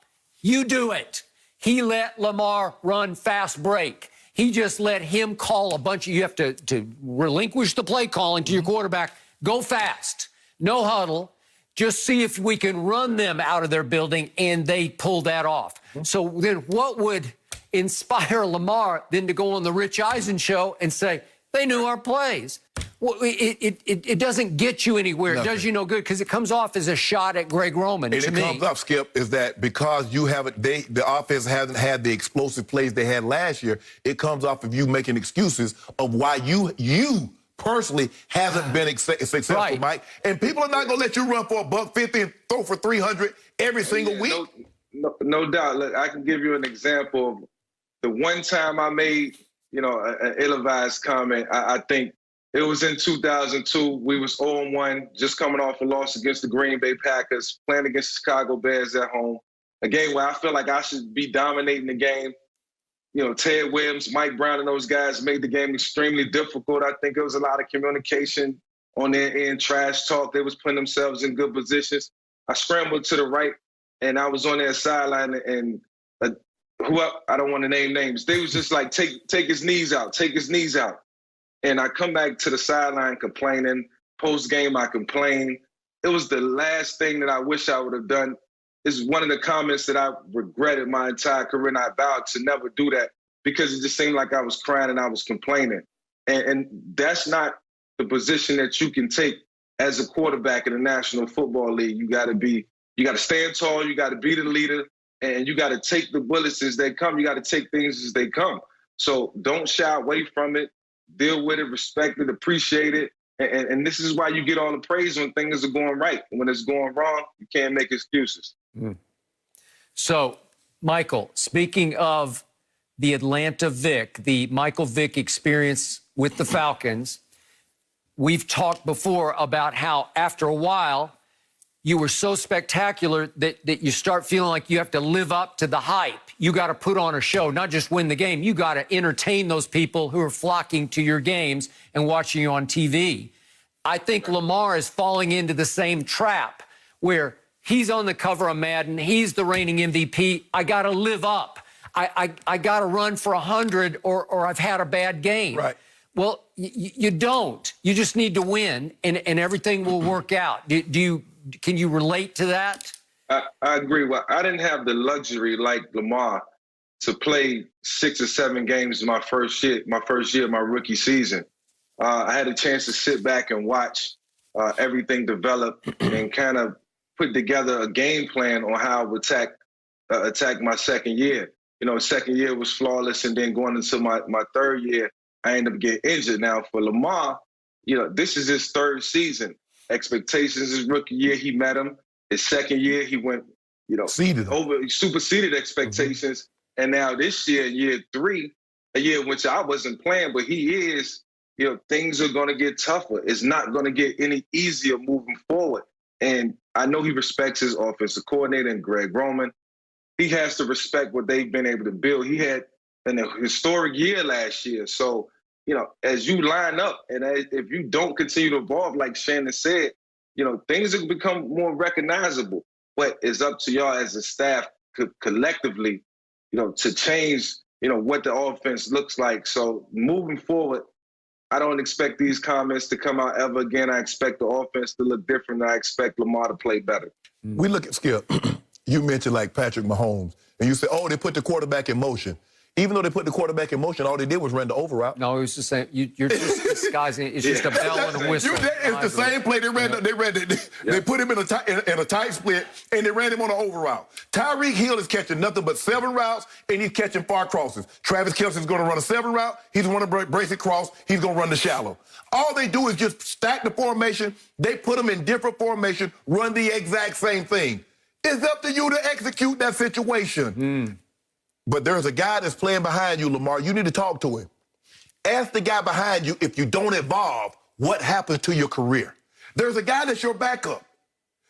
You do it. He let Lamar run fast break. He just let him call a bunch of, you have to relinquish the play calling to your quarterback. Go fast. No huddle. Just see if we can run them out of their building, and they pulled that off. So then what would inspire Lamar then to go on the Rich Eisen show and say, they knew our plays? Well, it doesn't get you anywhere. Nothing. It does you no good because it comes off as a shot at Greg Roman. And it comes up, Skip, is that because you haven't, the offense hasn't had the explosive plays they had last year, it comes off of you making excuses of why you personally hasn't been successful, right, Mike. And people are not going to let you run for $150 and throw for 300 every single week. No doubt. Look, I can give you an example of the one time I made, an ill-advised comment. I think it was in 2002. We was 0-1, just coming off a loss against the Green Bay Packers, playing against the Chicago Bears at home. A game where I feel like I should be dominating the game. Ted Williams, Mike Brown, and those guys made the game extremely difficult. I think it was a lot of communication on their end, trash talk. They was putting themselves in good positions. I scrambled to the right, and I was on their sideline, and I don't want to name names. They was just like, take his knees out, take his knees out. And I come back to the sideline complaining. Post-game, I complain. It was the last thing that I wish I would have done. It's one of the comments that I regretted my entire career, and I vowed to never do that because it just seemed like I was crying and I was complaining. And that's not the position that you can take as a quarterback in the National Football League. You got to stand tall, you got to be the leader, and you got to take the bullets as they come. You got to take things as they come. So don't shy away from it. Deal with it, respect it, appreciate it. And this is why you get all the praise when things are going right. When it's going wrong, you can't make excuses. So, Michael, speaking of the Atlanta Vick, the Michael Vick experience with the Falcons, we've talked before about how after a while you were so spectacular that you start feeling like you have to live up to the hype. You got to put on a show, not just win the game. You got to entertain those people who are flocking to your games and watching you on TV. I think Lamar is falling into the same trap where he's on the cover of Madden. He's the reigning MVP. I got to live up. I got to run for 100 or I've had a bad game. Right. Well, you don't. You just need to win, and everything will work out. Can you relate to that? I agree. Well, I didn't have the luxury like Lamar to play 6 or 7 games my first year, my rookie season. I had a chance to sit back and watch everything develop and kind of put together a game plan on how I would attack my second year. Second year was flawless, and then going into my third year, I ended up getting injured. Now for Lamar, this is his third season. Expectations his rookie year, he met him. His second year, he went, superseded expectations. Mm-hmm. And now this year, year 3, a year in which I wasn't playing, but he is, things are going to get tougher. It's not going to get any easier moving forward. And I know he respects his offensive coordinator and Greg Roman. He has to respect what they've been able to build. He had an historic year last year. So, as you line up and if you don't continue to evolve, like Shannon said, things will become more recognizable. But it's up to y'all as a staff collectively, to change, what the offense looks like. So moving forward, I don't expect these comments to come out ever again. I expect the offense to look different. I expect Lamar to play better. We look at Skip. You mentioned like Patrick Mahomes, and you said, "Oh, they put the quarterback in motion." Even though they put the quarterback in motion, all they did was run the over route. No, it was the same. You're just disguising it. It's just a bell and a whistle. It's the same play. They put him in a tight split, and they ran him on an over route. Tyreek Hill is catching nothing but 7 routes, and he's catching far crosses. Travis Kelce's going to run a 7 route. He's going to brace it cross. He's going to run the shallow. All they do is just stack the formation. They put them in different formation, run the exact same thing. It's up to you to execute that situation. But there's a guy that's playing behind you, Lamar. You need to talk to him. Ask the guy behind you, if you don't evolve, what happens to your career? There's a guy that's your backup.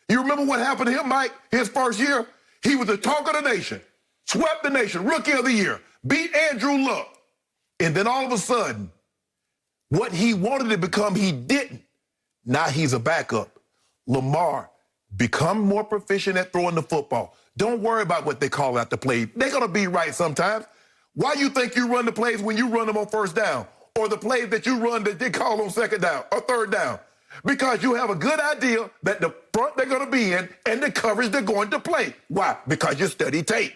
You remember what happened to him, Mike, his first year? He was the talk of the nation, swept the nation, rookie of the year, beat Andrew Luck. And then all of a sudden, what he wanted to become, he didn't. Now he's a backup. Lamar, become more proficient at throwing the football. Don't worry about what they call out the play. They're going to be right sometimes. Why you think you run the plays when you run them on first down? Or the plays that you run that they call on second down or third down? Because you have a good idea that the front they're going to be in and the coverage they're going to play. Why? Because you study tape.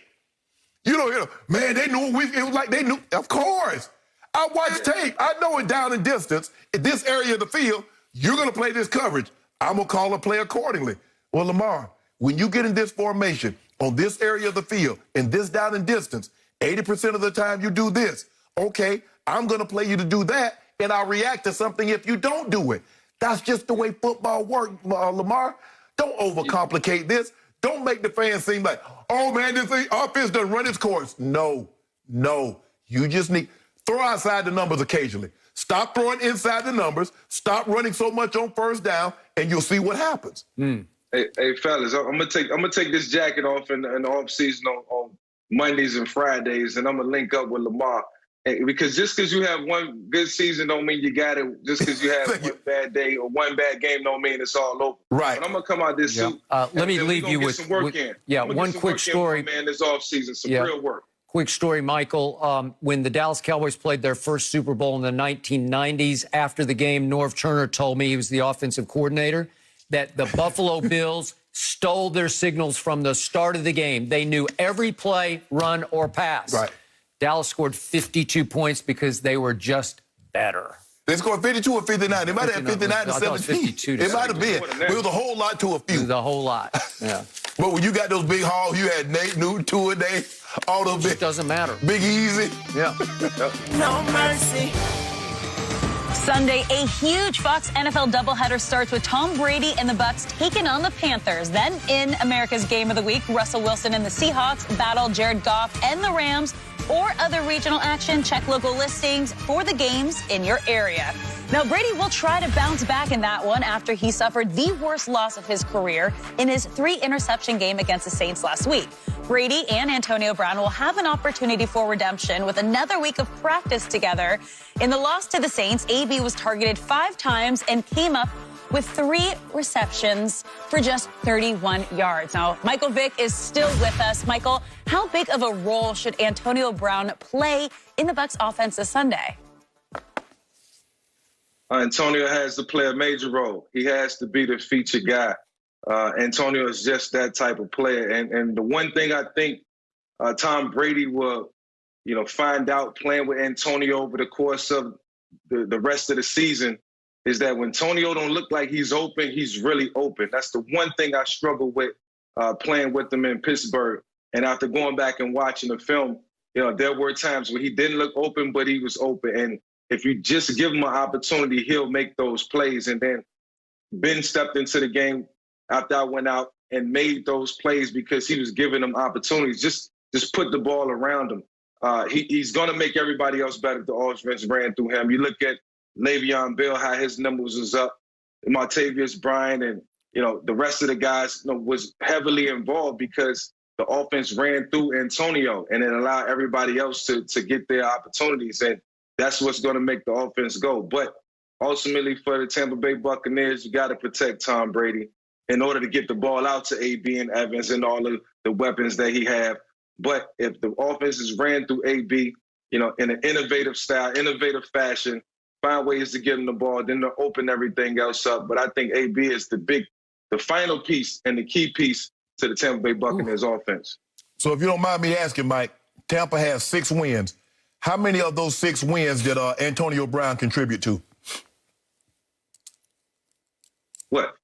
You know, man, they knew it was like they knew. Of course. I watch tape. I know it down in distance. In this area of the field, you're going to play this coverage. I'm going to call a play accordingly. Well, Lamar, when you get in this formation, on this area of the field, and this down in distance, 80% of the time you do this. Okay, I'm going to play you to do that, and I'll react to something if you don't do it. That's just the way football works, Lamar. Don't overcomplicate this. Don't make the fans seem like, oh, man, this offense doesn't run its course. No. You just need throw outside the numbers occasionally. Stop throwing inside the numbers. Stop running so much on first down, and you'll see what happens. Hey, fellas, I'm gonna take this jacket off in the off season on Mondays and Fridays, and I'm gonna link up with Lamar. Because just because you have one good season don't mean you got it. Just because you have one bad day or one bad game don't mean it's all over. Right. But I'm gonna come out this suit. Let me leave you with some work in. One quick story. Man, this off season, some real work. Quick story, Michael. When the Dallas Cowboys played their first Super Bowl in the 1990s, after the game, Norv Turner told me, he was the offensive coordinator, that the Buffalo Bills stole their signals from the start of the game. They knew every play, run, or pass. Right. Dallas scored 52 points because they were just better. They scored 52 or 59. They might have 59 to 17. It might have been. But it was a whole lot to a few. It was a whole lot, yeah. But when you got those big hauls, you had Nate Newton, Tua Day, all those big. It doesn't matter. Big Easy. Yeah. No mercy. Sunday, a huge Fox NFL doubleheader starts with Tom Brady and the Bucs taking on the Panthers. Then in America's Game of the Week, Russell Wilson and the Seahawks battle Jared Goff and the Rams. Or other regional action, check local listings for the games in your area. Now, Brady will try to bounce back in that one after he suffered the worst loss of his career in his 3-interception game against the Saints last week. Brady and Antonio Brown will have an opportunity for redemption with another week of practice together. In the loss to the Saints, AB was targeted 5 times and came up with 3 receptions for just 31 yards. Now, Michael Vick is still with us. Michael, how big of a role should Antonio Brown play in the Bucs offense this Sunday? Antonio has to play a major role. He has to be the featured guy. Antonio is just that type of player. And the one thing I think Tom Brady will, find out playing with Antonio over the course of the rest of the season is that when Antonio don't look like he's open, he's really open. That's the one thing I struggle with playing with him in Pittsburgh. And after going back and watching the film, there were times where he didn't look open, but he was open. And if you just give him an opportunity, he'll make those plays. And then Ben stepped into the game after I went out and made those plays because he was giving them opportunities. Just put the ball around him. He's going to make everybody else better if the offense ran through him. You look at Le'Veon Bell, how his numbers was up. Martavius Bryant and, the rest of the guys was heavily involved because the offense ran through Antonio and it allowed everybody else to get their opportunities. And that's what's going to make the offense go. But ultimately for the Tampa Bay Buccaneers, you got to protect Tom Brady in order to get the ball out to AB and Evans and all of the weapons that he have. But if the offense is ran through AB, in an innovative style, innovative fashion, find ways to get him the ball, then they'll open everything else up. But I think AB is the big the final piece and the key piece to the Tampa Bay Buccaneers offense. So if you don't mind me asking, Mike, Tampa has 6 wins. How many of those 6 wins did Antonio Brown contribute to? What?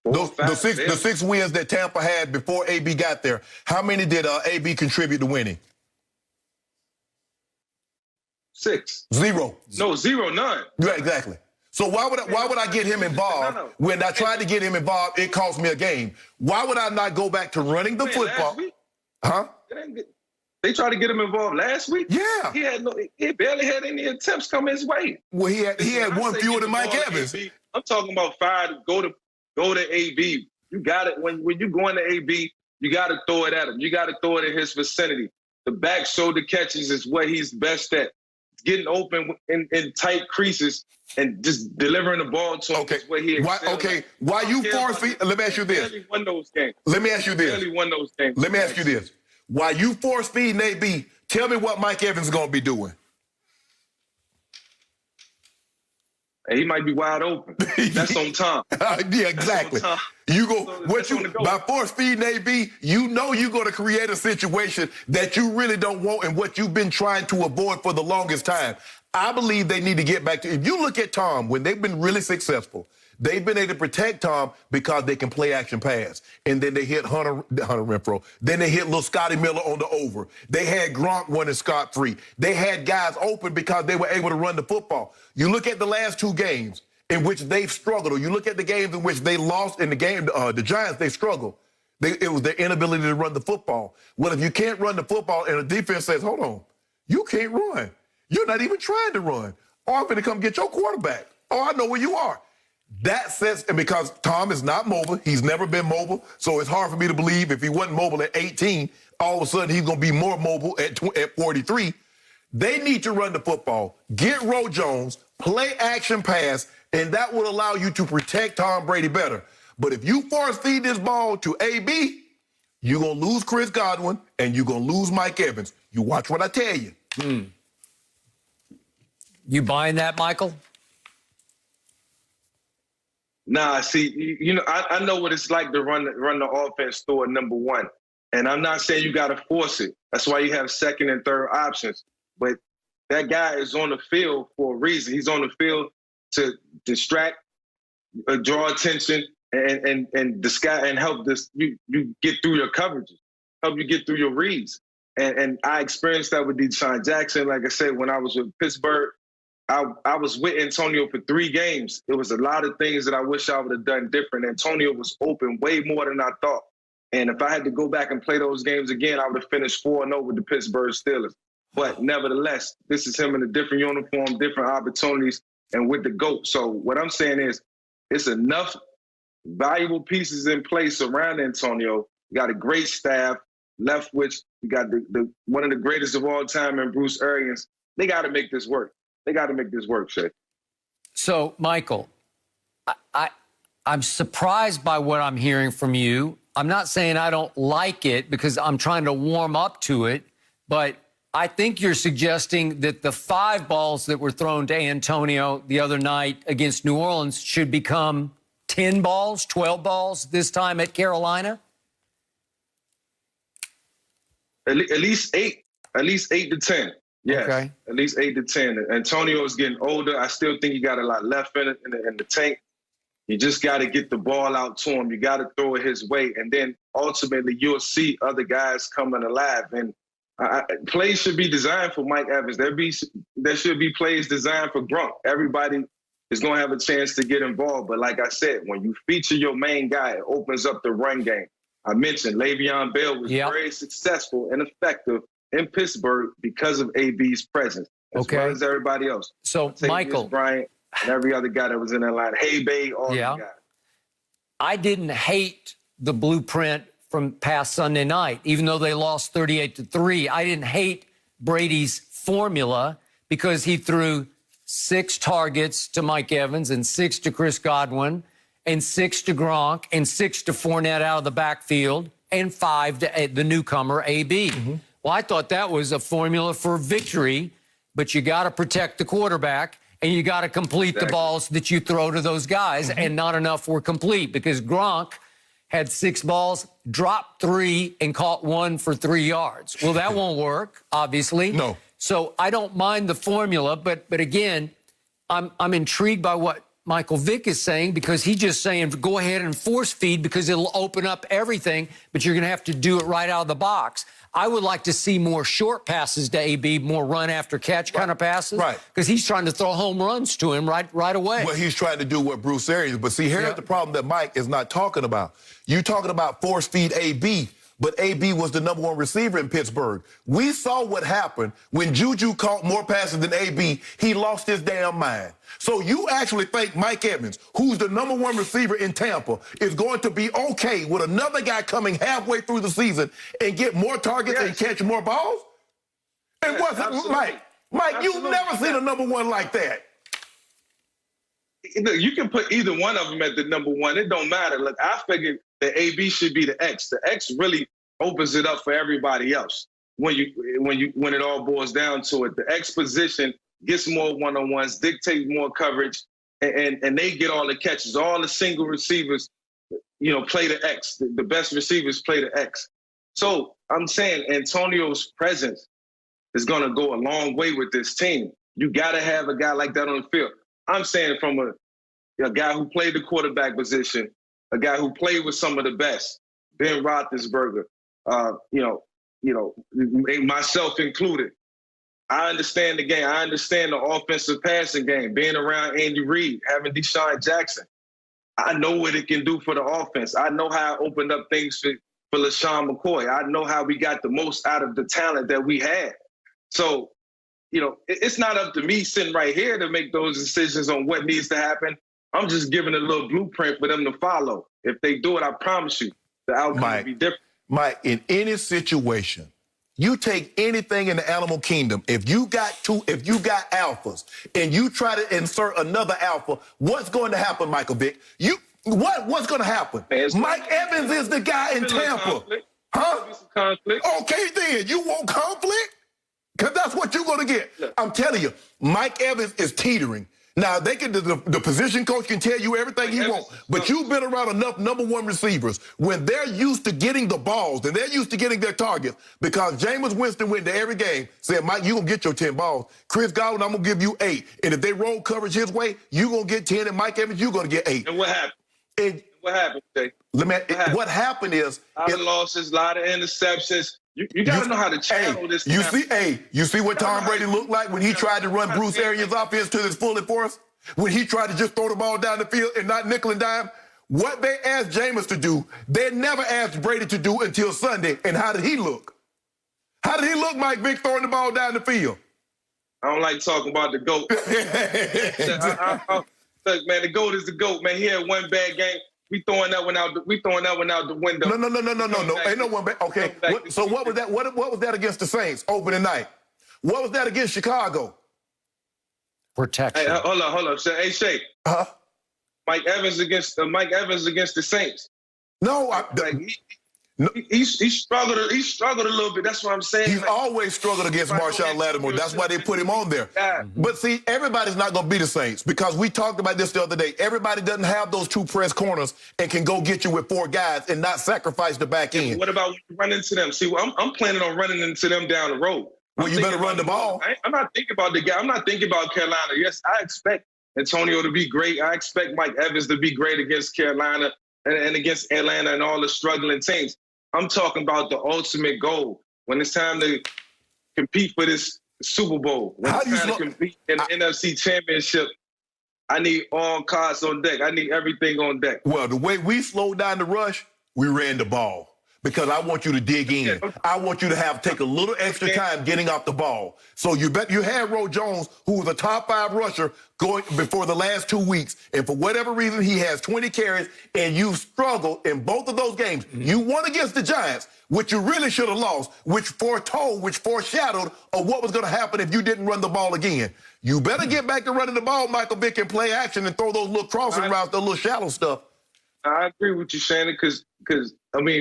The six wins that Tampa had before AB got there, how many did AB contribute to winning? 6. 0. No, 0, none. Yeah, exactly. So why would I get him involved? No. When I tried to get him involved, it cost me a game. Why would I not go back to running the football? Huh? They tried to get him involved last week. Yeah. He barely had any attempts come his way. Well, he had one fewer than Mike Evans. I'm talking about 5 to go to AB. You got it when you go into AB, you got to throw it at him. You got to throw it in his vicinity. The back shoulder catches is what he's best at. Getting open in tight creases and just delivering the ball to him is what he excels at. Why you force-feed? Let me ask you this. Barely won those games. Let me ask you this. Barely won those games. Let me ask you this. While you force-feeding AB, tell me what Mike Evans is going to be doing. He might be wide open. That's on Tom. Yeah, exactly. You go by force feeding AB, you know you're going to create a situation that you really don't want and what you've been trying to avoid for the longest time. I believe they need to get back to. If you look at Tom, when they've been really successful, they've been able to protect Tom because they can play action pass. And then they hit Hunter Renfrow. Then they hit little Scotty Miller on the over. They had Gronk running scot-free. They had guys open because they were able to run the football. You look at the last 2 games in which they've struggled, or you look at the games in which they lost in the game, the Giants, they struggled. It was their inability to run the football. Well, if you can't run the football and the defense says, hold on, you can't run. You're not even trying to run. Or I'm going to come get your quarterback. Oh, I know where you are. That says, and because Tom is not mobile, he's never been mobile, so it's hard for me to believe if he wasn't mobile at 18, all of a sudden he's going to be more mobile at 43. They need to run the football, get Roe Jones, play action pass, and that will allow you to protect Tom Brady better. But if you force feed this ball to AB, you're going to lose Chris Godwin and you're going to lose Mike Evans. You watch what I tell you. You buying that, Michael? Nah, see, I know what it's like to run the offense through a number 1. And I'm not saying you got to force it. That's why you have second and third options. But that guy is on the field for a reason. He's on the field to distract, draw attention, and disguise and help you get through your coverages, help you get through your reads. And I experienced that with DeSean Jackson. Like I said, when I was with Pittsburgh, I was with Antonio for 3 games. It was a lot of things that I wish I would have done different. Antonio was open way more than I thought. And if I had to go back and play those games again, I would have finished 4-0 with the Pittsburgh Steelers. But nevertheless, this is him in a different uniform, different opportunities, and with the GOAT. So what I'm saying is it's enough valuable pieces in place around Antonio. You got a great staff, left which you got the one of the greatest of all time in Bruce Arians. They got to make this work. They got to make this work, Shay. So, Michael, I'm surprised by what I'm hearing from you. I'm not saying I don't like it because I'm trying to warm up to it, but I think you're suggesting that the 5 balls that were thrown to Antonio the other night against New Orleans should become 10 balls, 12 balls this time at Carolina? At least 8 to 10. Yes, okay. At least 8 to 10. Antonio is getting older. I still think he got a lot left in the tank. You just got to get the ball out to him. You got to throw it his way. And then ultimately you'll see other guys coming alive. And plays should be designed for Mike Evans. There should be plays designed for Gronk. Everybody is going to have a chance to get involved. But like I said, when you feature your main guy, it opens up the run game. I mentioned Le'Veon Bell was very successful and effective in Pittsburgh because of AB's presence, as well as everybody else. So, Michael, Bryant and every other guy that was in that line, Hay-Bay, all the guys. I didn't hate the blueprint from past Sunday night, even though they lost 38-3. I didn't hate Brady's formula because he threw 6 targets to Mike Evans and 6 to Chris Godwin and 6 to Gronk and 6 to Fournette out of the backfield and 5 to the newcomer, AB. Well, I thought that was a formula for victory, but you got to protect the quarterback and you got to complete the balls that you throw to those guys, and not enough were complete because Gronk had 6 balls, dropped 3, and caught 1 for 3 yards. Well, that won't work, obviously. No. So I don't mind the formula, but again, I'm intrigued by what Michael Vick is saying, because he's just saying go ahead and force feed because it'll open up everything, but you're going to have to do it right out of the box. I would like to see more short passes to AB, more run after catch kind of passes. Right. Because he's trying to throw home runs to him right away. Well, he's trying to do what Bruce Arians, but see, here's the problem that Mike is not talking about. You're talking about force feed AB, but AB was the #1 receiver in Pittsburgh. We saw what happened when Juju caught more passes than AB. He lost his damn mind. So you actually think Mike Evans, who's the #1 receiver in Tampa, is going to be okay with another guy coming halfway through the season and get more targets and catch more balls? And what's Mike? Mike, you've never seen a #1 like that. Look, you can put either one of them at the #1. It don't matter. Look, I figured that AB should be the X. The X really opens it up for everybody else when it all boils down to it. The X position gets more one-on-ones, dictates more coverage, and they get all the catches. All the single receivers, play the X. The best receivers play the X. So I'm saying Antonio's presence is going to go a long way with this team. You got to have a guy like that on the field. I'm saying from a guy who played the quarterback position, a guy who played with some of the best, Ben Roethlisberger, myself included. I understand the game. I understand the offensive passing game, being around Andy Reid, having Deshaun Jackson. I know what it can do for the offense. I know how it opened up things for LaShawn McCoy. I know how we got the most out of the talent that we had. So, it's not up to me sitting right here to make those decisions on what needs to happen. I'm just giving a little blueprint for them to follow. If they do it, I promise you, the outcome will be different. Mike, in any situation, you take anything in the animal kingdom, if you got alphas and you try to insert another alpha, what's going to happen, Michael Vick? What's going to happen? Mike Evans is the guy in Tampa. Huh? Conflict. Okay, then. You want conflict? Because that's what you're going to get. Look, I'm telling you, Mike Evans is teetering. Now, the position coach can tell you everything he wants, but you've been around enough #1 receivers when they're used to getting the balls and they're used to getting their targets, because Jameis Winston went to every game, said, Mike, you're going to get your 10 balls. Chris Godwin, I'm going to give you 8. And if they roll coverage his way, you're going to get 10, and Mike Evans, you're going to get 8. And what happened? What happened, Jay? What happened is... A lot of losses, a lot of interceptions. You got to know how to channel this. You see what Tom Brady looked like when he tried to run Bruce Arians' offense to its full force? When he tried to just throw the ball down the field and not nickel and dime? What they asked Jameis to do, they never asked Brady to do until Sunday. And how did he look? How did he look, Mike Vick, throwing the ball down the field? I don't like talking about the GOAT. Look, man, the GOAT is the GOAT, man. He had one bad game. We throwing that one out the window. No. Ain't no one back. Okay. So what was that? What was that against the Saints opening night? What was that against Chicago? Protection. Hey, hold on. Hey, Shay. Mike Evans against the Saints. No, he struggled. He struggled a little bit. That's what I'm saying. He's always struggled against Marshawn Lattimore. That's why they put him on there. Yeah. But see, everybody's not going to be the Saints, because we talked about this the other day. Everybody doesn't have those 2 press corners and can go get you with 4 guys and not sacrifice the back end. What about when you run into them? See, I'm planning on running into them down the road. Well, you better run the ball. I'm not thinking about the guy. I'm not thinking about Carolina. Yes, I expect Antonio to be great. I expect Mike Evans to be great against Carolina and against Atlanta and all the struggling teams. I'm talking about the ultimate goal. When it's time to compete for this Super Bowl, when it's time to compete in the NFC Championship, I need all cards on deck. I need everything on deck. Well, the way we slowed down the rush, we ran the ball. Because I want you to dig in. I want you to take a little extra time getting off the ball. So you had Ro Jones, who was a top 5 rusher going before the last 2 weeks. And for whatever reason, he has 20 carries, and you struggled in both of those games. You won against the Giants, which you really should have lost, which foreshadowed of what was going to happen if you didn't run the ball again. You better get back to running the ball, Michael Vick, and play action and throw those little crossing routes, those little shallow stuff. I agree with you, Shannon, because Leonard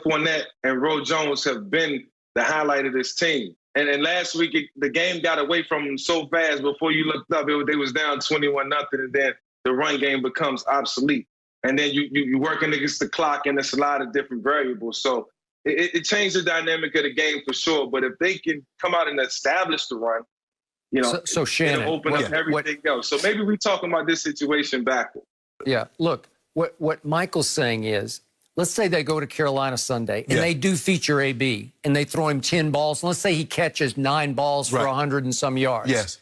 Fournette and Ro Jones have been the highlight of this team. And last week, the game got away from them so fast. Before you looked up, they was down 21-0, and then the run game becomes obsolete. and then you working against the clock, and it's a lot of different variables. So it changed the dynamic of the game for sure. But if they can come out and establish the run, you know, so Shannon, it'll open up everything else. So maybe we're talking about this situation backward. Yeah, look, what Michael's saying is, let's say they go to Carolina Sunday and they do feature AB and they throw him 10 balls. And let's say he catches 9 balls for 100 and some yards. Yes.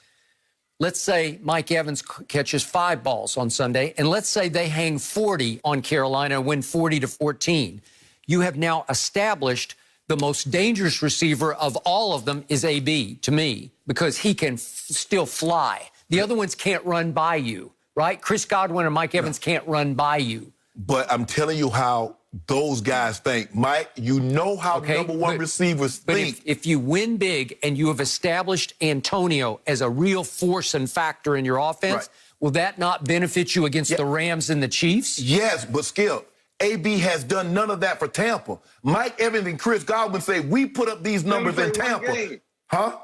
Let's say Mike Evans catches 5 balls on Sunday, and let's say they hang 40 on Carolina and win 40-14. You have now established the most dangerous receiver of all of them is AB to me, because he can still fly. The other ones can't run by you, right? Chris Godwin and Mike Evans can't run by you. But I'm telling you how those guys think. Mike, you know how number one receivers think. If you win big and you have established Antonio as a real force and factor in your offense, will that not benefit you against the Rams and the Chiefs? Yes, but Skip, AB has done none of that for Tampa. Mike Evans and Chris Godwin say, we put up these numbers in Tampa. Huh?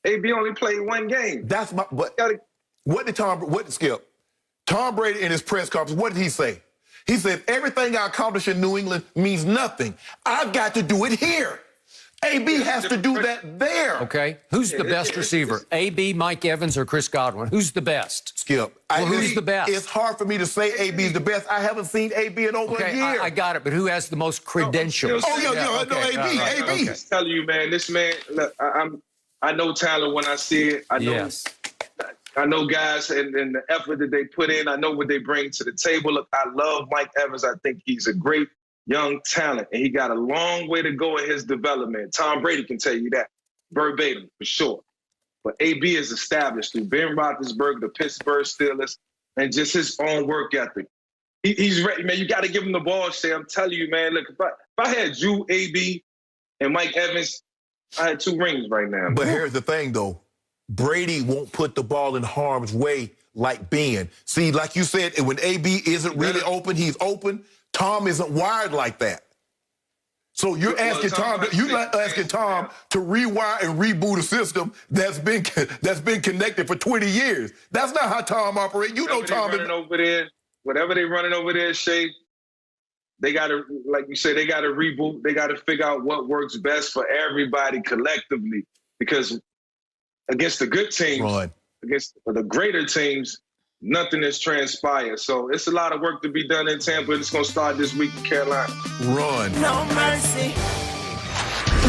AB only played 1 game. That's my, but what did Skip? Tom Brady in his press conference, what did he say? He said, everything I accomplished in New England means nothing. I've got to do it here. AB has to do that there. Okay. Who's the best receiver? AB, Mike Evans, or Chris Godwin? Who's the best? Skip. Who's the best? It's hard for me to say AB is the best. I haven't seen AB in over a year. I got it, but who has the most credentials? AB. I'm just telling you, man, this man, look, I know talent when I see it. I know. I know guys and the effort that they put in. I know what they bring to the table. Look, I love Mike Evans. I think he's a great young talent, and he got a long way to go in his development. Tom Brady can tell you that verbatim for sure. But AB is established through Ben Roethlisberger, the Pittsburgh Steelers, and just his own work ethic. He's ready, man. You got to give him the ball, Shay. I'm telling you, man. Look, if I had Drew, AB, and Mike Evans, I had 2 rings right now. But here's the thing, though. Brady won't put the ball in harm's way like Ben. See, like you said, when AB isn't really open, he's open. Tom isn't wired like that. So you're asking Tom, to rewire and reboot a system that's been connected for 20 years. That's not how Tom operates. You know Tom is over there. Whatever they running over there, Shay, they got to, like you said, they got to reboot. They got to figure out what works best for everybody collectively. Because against the good teams, against the greater teams, nothing has transpired. So it's a lot of work to be done in Tampa. It's going to start this week in Carolina. No mercy.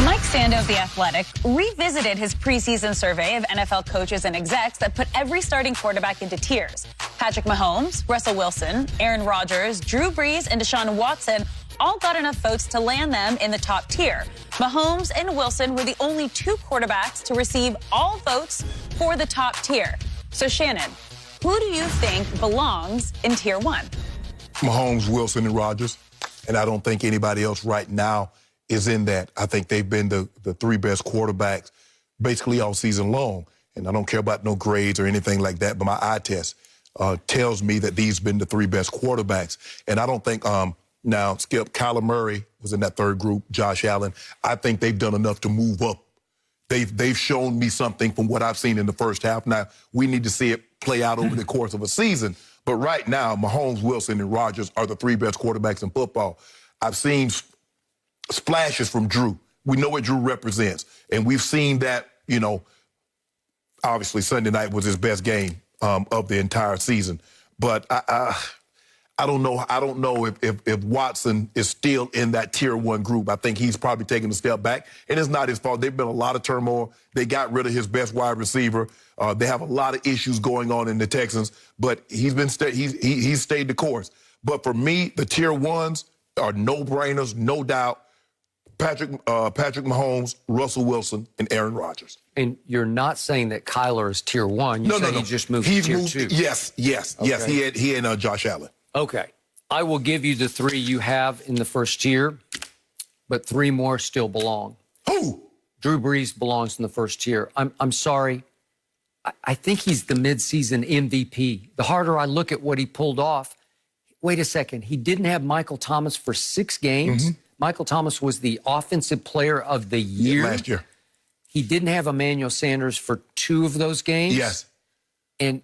Mike Sando of The Athletic revisited his preseason survey of NFL coaches and execs that put every starting quarterback into tiers. Patrick Mahomes, Russell Wilson, Aaron Rodgers, Drew Brees, and Deshaun Watson all got enough votes to land them in the top tier. Mahomes and Wilson were the only 2 quarterbacks to receive all votes for the top tier. So, Shannon, who do you think belongs in tier 1? Mahomes, Wilson, and Rodgers. And I don't think anybody else right now is in that. I think they've been the 3 best quarterbacks basically all season long. And I don't care about no grades or anything like that, but my eye test tells me that these have been the 3 best quarterbacks. And I don't think now, Skip, Kyler Murray was in that 3rd group, Josh Allen. I think they've done enough to move up. They've shown me something from what I've seen in the first half. Now, we need to see it play out over the course of a season. But right now, Mahomes, Wilson, and Rodgers are the 3 best quarterbacks in football. I've seen splashes from Drew. We know what Drew represents. And we've seen that, you know, obviously Sunday night was his best game of the entire season. But I don't know if Watson is still in that tier 1 group. I think he's probably taking a step back, and it's not his fault. There've been a lot of turmoil. They got rid of his best wide receiver. They have a lot of issues going on in the Texans, but he's stayed the course. But for me, the tier 1s are no-brainers, no doubt. Patrick Mahomes, Russell Wilson, and Aaron Rodgers. And you're not saying that Kyler is tier 1. You said he just moved to tier 2. Yes. Okay. He and Josh Allen. Okay. I will give you the 3 you have in the first tier, but 3 more still belong. Who? Drew Brees belongs in the first tier. I'm sorry. I think he's the midseason MVP. The harder I look at what he pulled off, wait a second. He didn't have Michael Thomas for 6 games. Mm-hmm. Michael Thomas was the offensive player of the year. Last year. He didn't have Emmanuel Sanders for 2 of those games. Yes. And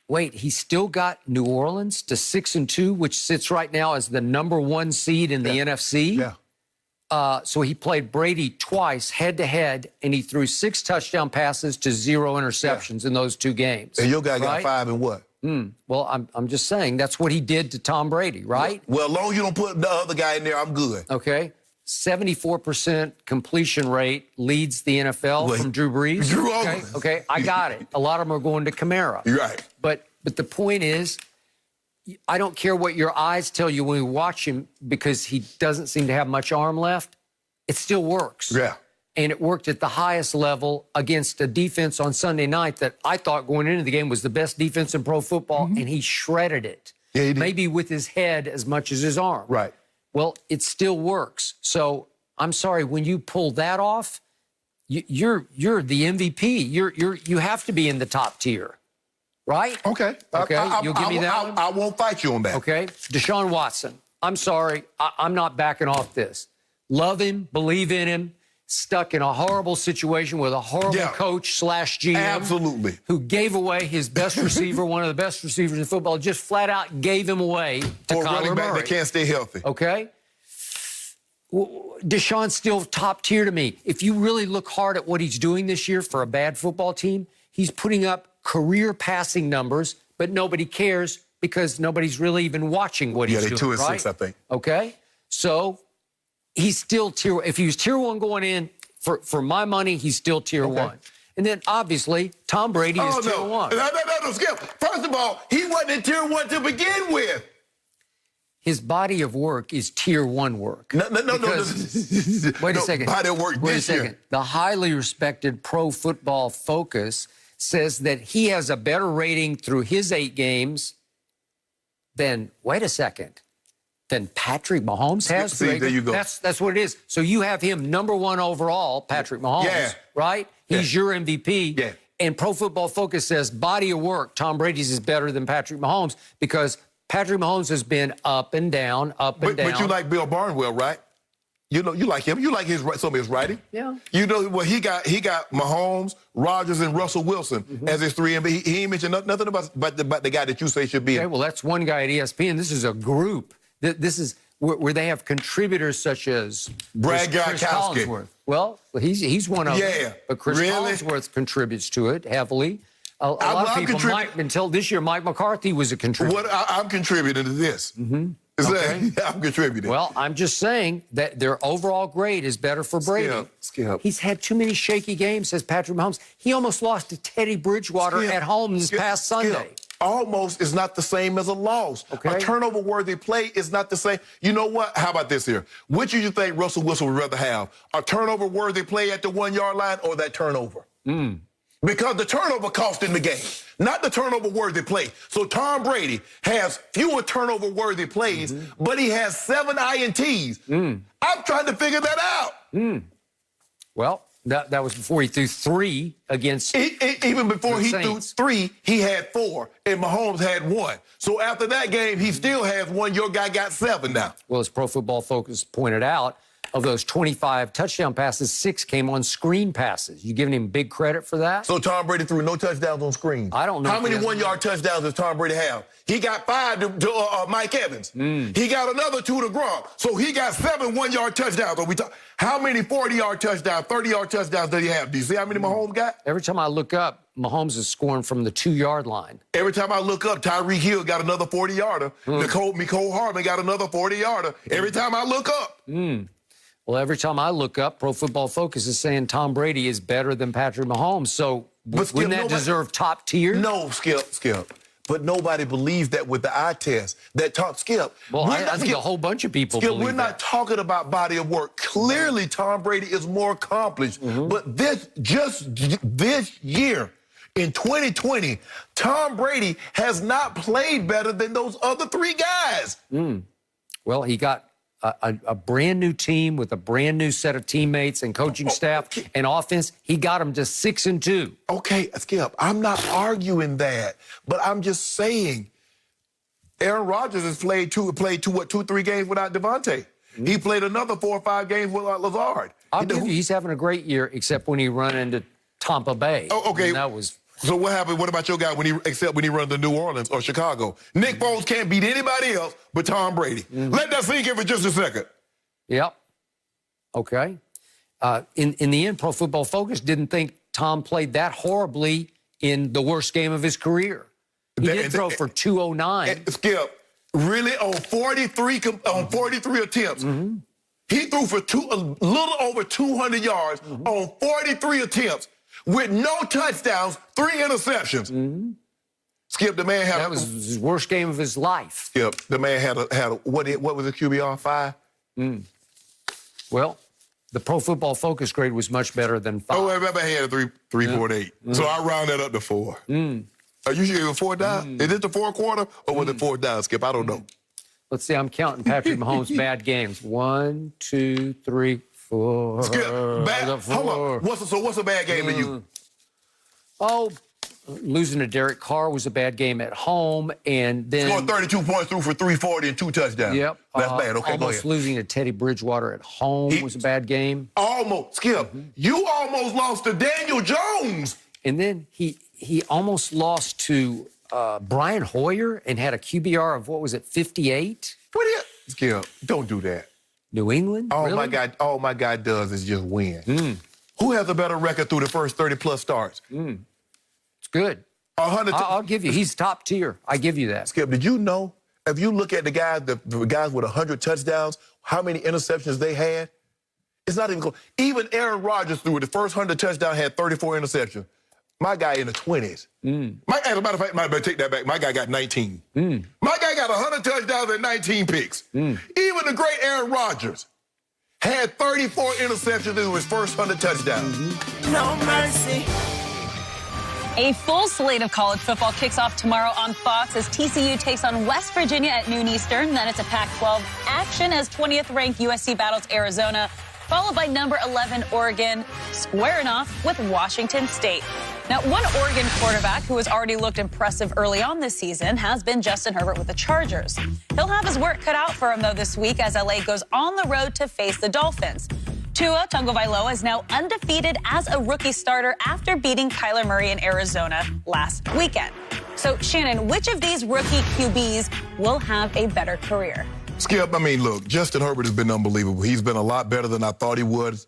wait, he still got New Orleans to 6-2, which sits right now as the #1 seed in the NFC. Yeah. So he played Brady twice head-to-head, and he threw 6 touchdown passes to 0 interceptions in those 2 games. And your guy got 5 and what? Well, I'm just saying that's what he did to Tom Brady, right? Well, as long as you don't put the other guy in there, I'm good. Okay. 74% completion rate leads the NFL from Drew Brees. Okay, I got it. A lot of them are going to Kamara. You're right. But the point is, I don't care what your eyes tell you when you watch him because he doesn't seem to have much arm left. It still works. Yeah. And it worked at the highest level against a defense on Sunday night that I thought going into the game was the best defense in pro football, and he shredded it. Yeah, he did. Maybe with his head as much as his arm. Right. Well, it still works. So I'm sorry, when you pull that off, you're the MVP. You have to be in the top tier, right? Okay. Okay. You'll give me that one? I won't fight you on that. Okay. Deshaun Watson. I'm sorry. I'm not backing off this. Love him, believe in him. Stuck in a horrible situation with a horrible coach / GM. Absolutely. Who gave away his best receiver, one of the best receivers in football, just flat out gave him away to For a Kyler running back Murray. that can't stay healthy. Okay? Deshaun's still top tier to me. If you really look hard at what he's doing this year for a bad football team, he's putting up career passing numbers, but nobody cares because nobody's really even watching what he's doing. Yeah, they 2 and right? 6, I think. Okay? So he's still tier. If he was tier 1 going in, for my money, he's still tier 1. And then obviously Tom Brady is tier 1. No, Skip. First of all, he wasn't in tier 1 to begin with. His body of work is tier 1 work. No. Wait a second. Body of work Wait this a second. year. The highly respected Pro Football Focus says that he has a better rating through his 8 games than, wait a second, than Patrick Mahomes has. See, there you go. That's what it is. So you have him #1 overall, Patrick Mahomes, right? He's your MVP. Yeah. And Pro Football Focus says body of work, Tom Brady's is better than Patrick Mahomes because Patrick Mahomes has been up and down, up and down. But you like Bill Barnwell, right? You know, you like him. You like some of his writing. Yeah. You know, well, he got Mahomes, Rodgers, and Russell Wilson as his 3 MVP. He ain't mentioned nothing about the guy that you say should be. Okay, well, that's one guy at ESPN. This is a group. This is where they have contributors such as Brad Chris Gronkowski. Collinsworth. Well, he's one of them. Yeah. But Chris Collinsworth contributes to it heavily. A lot of people, until this year, Mike McCarthy was a contributor. I'm contributing to this. Okay. I'm contributing. Well, I'm just saying that their overall grade is better for Brady. Skip. He's had too many shaky games, says Patrick Mahomes. He almost lost to Teddy Bridgewater at home this past Sunday. Almost is not the same as a loss. Okay. A turnover-worthy play is not the same. You know what? How about this here? Which do you think Russell Wilson would rather have? A turnover-worthy play at the 1-yard line or that turnover? Because the turnover cost in the game, not the turnover-worthy play. So Tom Brady has fewer turnover-worthy plays, but he has 7 INTs. I'm trying to figure that out. Well, that was before he threw 3 against Even before he threw Saints. 3, he had 4, and Mahomes had 1. So after that game, he still has 1. Your guy got 7 now. Well, as Pro Football Focus pointed out, of those 25 touchdown passes, 6 came on screen passes. You giving him big credit for that? So Tom Brady threw no touchdowns on screen. I don't know. How many 1-yard touchdowns does Tom Brady have? He got 5 to Mike Evans. He got another 2 to Gronk. So he got 7 1-yard touchdowns. How many 40-yard touchdowns, 30-yard touchdowns did he have? Do you see how many Mahomes got? Every time I look up, Mahomes is scoring from the 2-yard line. Every time I look up, Tyreek Hill got another 40-yarder. Nicole Hardman got another 40-yarder. Every time I look up. Well, every time I look up, Pro Football Focus is saying Tom Brady is better than Patrick Mahomes. So wouldn't that deserve top tier? No, Skip. But nobody believes that with the eye test. Skip. Well, I think a whole bunch of people believe that. We're not talking about body of work. Clearly, Tom Brady is more accomplished. But this year, in 2020, Tom Brady has not played better than those other 3 guys. Well, he got a brand new team with a brand new set of teammates and coaching staff and offense. He got them to 6-2. Okay, Skip, I'm not arguing that, but I'm just saying Aaron Rodgers has played 2-3 games without Devontae. He played another 4 or 5 games without Lazard. I'll give you, he's having a great year, except when he run into Tampa Bay. Oh, okay. And that was So what happened? What about your guy when he run to New Orleans or Chicago? Nick Foles can't beat anybody else but Tom Brady. Let that sink in for just a second. Yep. Okay. In the end, Pro Football Focus didn't think Tom played that horribly in the worst game of his career. He did throw for 209. Skip, really on 43 attempts. He threw for a little over 200 yards on 43 attempts with no touchdowns, 3 interceptions. Skip, the man had that was his worst game of his life. Skip, the man had a what was the QBR 5? Well, the Pro Football Focus grade was much better than 5. Oh, I remember he had a 3.8. So I round that up to 4. Are you sure it was 4th down? Is it the 4th quarter or was it 4th down, Skip? I don't know. Let's see, I'm counting Patrick Mahomes' bad games. 1, 2, 3, 4. Skip, bad. Hold on. What's a bad game to you? Oh, losing to Derek Carr was a bad game at home, and then scored 32 points, threw for 340 and 2 touchdowns. Yep. That's bad. Okay, almost go ahead. Losing to Teddy Bridgewater at home was a bad game. Almost. Skip, you almost lost to Daniel Jones. And then he almost lost to Brian Hoyer and had a QBR of, 58? Skip, don't do that. New England? All Really? my guy does is just win. Who has a better record through the first 30-plus starts? It's good. I'll give you. He's top tier. I give you that. Skip, did you know, if you look at the guys with 100 touchdowns, how many interceptions they had? It's not even close. Even Aaron Rodgers threw the first 100 touchdowns, had 34 interceptions. My guy in the 20s. As a matter of fact, I better take that back. My guy got 19. My guy got 100 touchdowns and 19 picks. Even the great Aaron Rodgers had 34 interceptions in his first 100 touchdowns. No mercy. A full slate of college football kicks off tomorrow on Fox as TCU takes on West Virginia at noon Eastern. Then it's a Pac-12 action as 20th-ranked USC battles Arizona, followed by number 11 Oregon squaring off with Washington State. Now, one Oregon quarterback who has already looked impressive early on this season has been Justin Herbert with the Chargers. He'll have his work cut out for him, though, this week as LA goes on the road to face the Dolphins. Tua Tagovailoa is now undefeated as a rookie starter after beating Kyler Murray in Arizona last weekend. So, Shannon, which of these rookie QBs will have a better career? Skip, I mean, look, Justin Herbert has been unbelievable. He's been a lot better than I thought he would.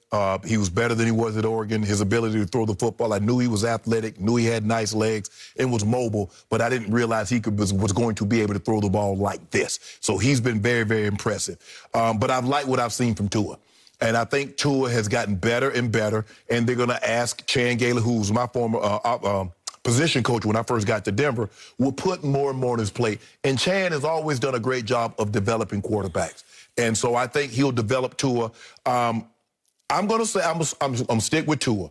He was better than he was at Oregon. His ability to throw the football, I knew he was athletic, knew he had nice legs, and was mobile, but I didn't realize he was going to be able to throw the ball like this. So he's been very, very impressive. But I've liked what I've seen from Tua. And I think Tua has gotten better and better, and they're going to ask Chan Gailey, who was my former position coach when I first got to Denver, will put more and more on his plate. And Chan has always done a great job of developing quarterbacks. And so I think he'll develop Tua. I'm going to say I'm stick with Tua.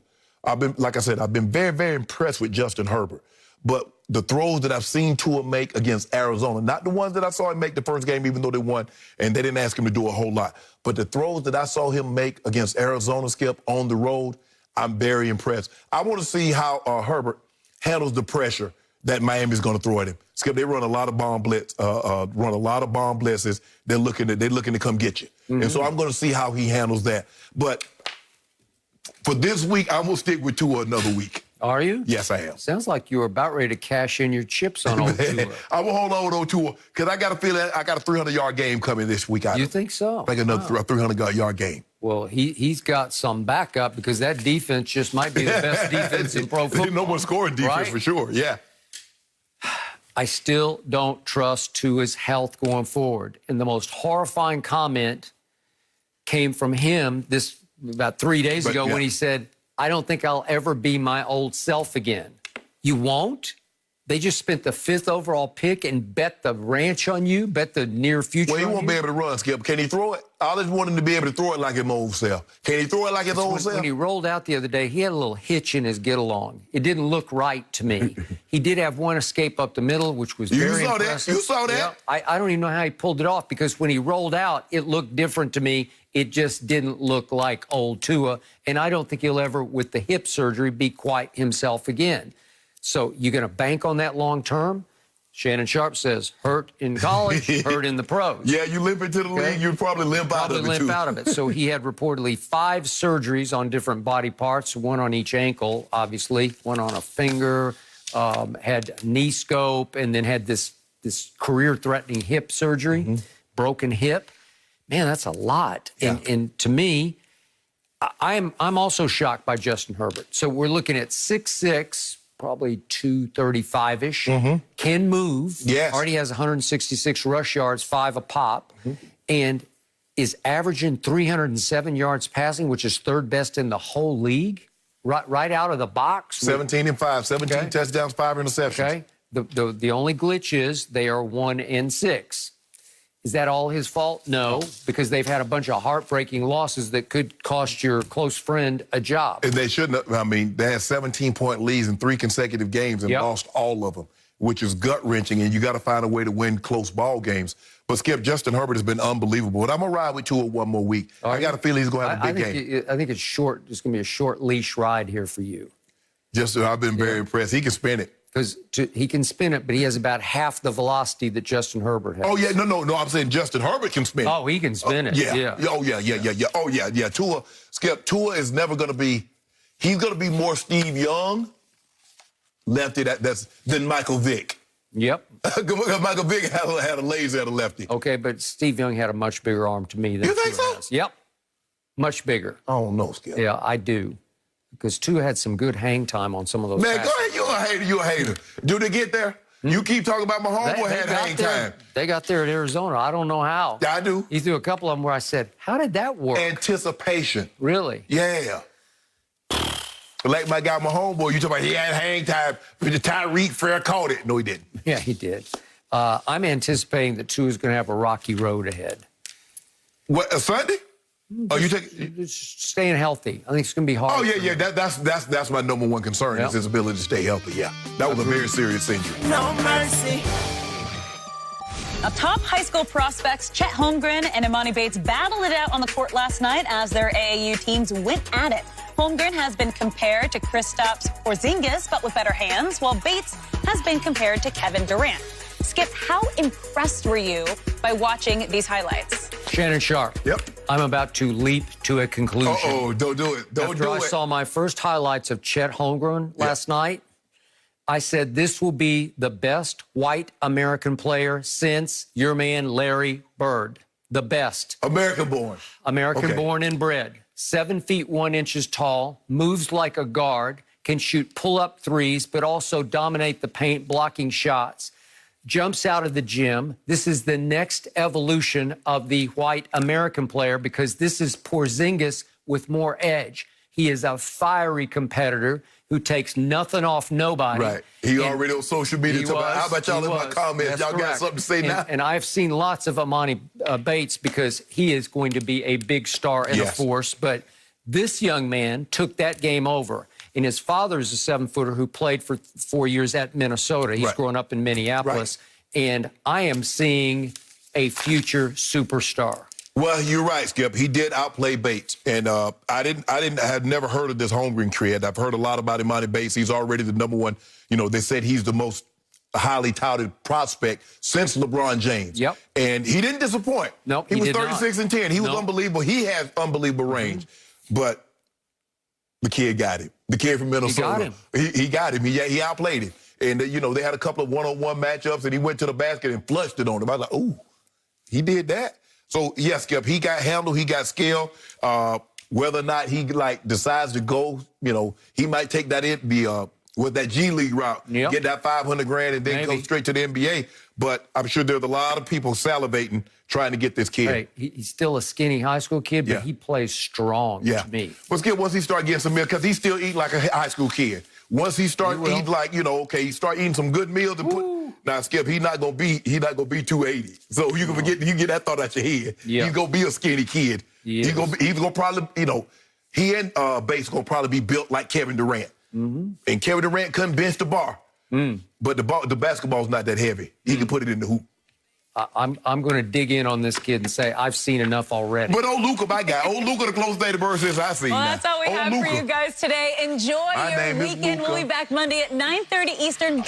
Like I said, I've been very, very impressed with Justin Herbert. But the throws that I've seen Tua make against Arizona, not the ones that I saw him make the first game, even though they won, and they didn't ask him to do a whole lot, but the throws that I saw him make against Arizona, Skip, on the road, I'm very impressed. I want to see how Herbert handles the pressure that Miami's going to throw at him. Skip, they run a lot of bomb blitzes. They're looking to come get you. And so I'm going to see how he handles that. But for this week, I'm going to stick with Tua another week. Are you? Yes, I am. Sounds like you were about ready to cash in your chips on old Tua. I will hold on with old Tua because I got a feeling I got a 300-yard game coming this week. You think so? Like another 300-yard game. Well, he's got some backup because that defense just might be the best defense in pro football. No more scoring defense, right? For sure, yeah. I still don't trust Tua's health going forward. And the most horrifying comment came from him about 3 days ago when he said, I don't think I'll ever be my old self again. You won't? They just spent the 5th overall pick and bet the ranch on you, bet the near future. Well, he won't be able to run, Skip. Can he throw it? I just want him to be able to throw it like his old self. Can he throw it like his old self? When he rolled out the other day, he had a little hitch in his get-along. It didn't look right to me. He did have one escape up the middle, which was very impressive. You saw that? Yeah, I don't even know how he pulled it off because when he rolled out, it looked different to me. It just didn't look like old Tua, and I don't think he'll ever, with the hip surgery, be quite himself again. So you're going to bank on that long term? Shannon Sharpe says, hurt in college, hurt in the pros. Yeah, you limp into the league, you'd probably limp out of it, too. Out of it. So he had reportedly 5 surgeries on different body parts, one on each ankle, obviously, one on a finger, had knee scope, and then had this career-threatening hip surgery, broken hip. Man, that's a lot. Yeah. And to me, I'm also shocked by Justin Herbert. So we're looking at 6'6", probably 235-ish. Can move. Yes. Already has 166 rush yards, 5 a pop, and is averaging 307 yards passing, which is third best in the whole league. Right out of the box. 17 and 5, 17 touchdowns, 5 interceptions. Okay. The only glitch is they are 1-6. Is that all his fault? No, because they've had a bunch of heartbreaking losses that could cost your close friend a job. And they shouldn't have. I mean, they had 17-point leads in 3 consecutive games and lost all of them, which is gut-wrenching, and you got to find a way to win close ball games. But, Skip, Justin Herbert has been unbelievable. But I'm going to ride with Tua one more week. I got a feeling he's going to have a big game. I think it's short. It's going to be a short leash ride here for you. I've been very impressed. He can spin it. Because he can spin it, but he has about half the velocity that Justin Herbert has. Oh, yeah. No. I'm saying Justin Herbert can spin it. Oh, he can spin it. Yeah. Oh, yeah. Oh, yeah. Tua is never going to be – he's going to be more Steve Young lefty than Michael Vick. Yep. Michael Vick had a laser at a lefty. Okay, but Steve Young had a much bigger arm to me than You think Tua so? has. Yep. Much bigger. I don't know, Skip. Yeah, I do. Because Tua had some good hang time on some of those Man, passes. go ahead. You a hater. Do they get there? You keep talking about Mahomes had hang time. They got there at Arizona. I don't know how. I do. He threw a couple of them where I said, how did that work? Anticipation. Really? Yeah. Like my guy Mahomes, you talking about he had hang time. Tyreek Fair caught it. No, he didn't. Yeah, he did. I'm anticipating that Tua is going to have a rocky road ahead. What, a Sunday? Just staying healthy. I think it's going to be hard. Oh, yeah. That's my number one concern is his ability to stay healthy. Yeah. That was a very serious injury. No mercy. Now, top high school prospects Chet Holmgreen and Emoni battled it out on the court last night as their AAU teams went at it. Holmgreen has been compared to Kristaps Porzingis, but with better hands, while Bates has been compared to Kevin Durant. Skip, how impressed were you by watching these highlights? Shannon Sharpe. Yep. I'm about to leap to a conclusion. Uh-oh, don't do it. After I saw my first highlights of Chet Holmgren last night, I said this will be the best white American player since your man Larry Bird. The best. American-born. American-born and bred. 7 feet 1 inches tall, moves like a guard, can shoot pull-up threes, but also dominate the paint, blocking shots. Jumps out of the gym. This is the next evolution of the white American player because this is Porzingis with more edge. He is a fiery competitor who takes nothing off nobody. Right. He already on social media. How about y'all in my comments? That's y'all got correct. something to say now? And I've seen lots of Emoni Bates because he is going to be a big star and a force. But this young man took that game over. And his father is a 7-footer who played for 4 years at Minnesota. He's grown up in Minneapolis. And I am seeing a future superstar. Well, you're right, Skip. He did outplay Bates. And I had never heard of this Holmgreen kid. I've heard a lot about Emoni Bates. He's already the number one. You know, they said he's the most highly touted prospect since LeBron James. Yep. And he didn't disappoint. Nope, he was 36 and 10. He was unbelievable. He has unbelievable range. But the kid got him. The kid from Minnesota. He got him. He outplayed him. And, you know, they had a couple of one-on-one matchups, and he went to the basket and flushed it on him. I was like, ooh, he did that? So, yes, Skip, he got handle, he got skill. Whether or not he, decides to go, you know, he might take that with that G League route, get that $500,000 and then go straight to the NBA. But I'm sure there's a lot of people salivating trying to get this kid. Hey, he's still a skinny high school kid, but he plays strong to me. But Skip, once he start getting some meals, because he still eat like a high school kid. Once he start eating he start eating some good meals and now Skip, he's not gonna be 280. So you can get that thought out your head. He's gonna be a skinny kid. He's gonna probably, he and Bates gonna probably be built like Kevin Durant. And Kevin Durant couldn't bench the bar. But the basketball's not that heavy. He can put it in the hoop. I'm going to dig in on this kid and say I've seen enough already. But old Luka, my guy, old Luka, the closest thing to birds since I've seen. Well, that's all we have for you guys today. Enjoy your weekend. We'll be back Monday at 9:30 Eastern.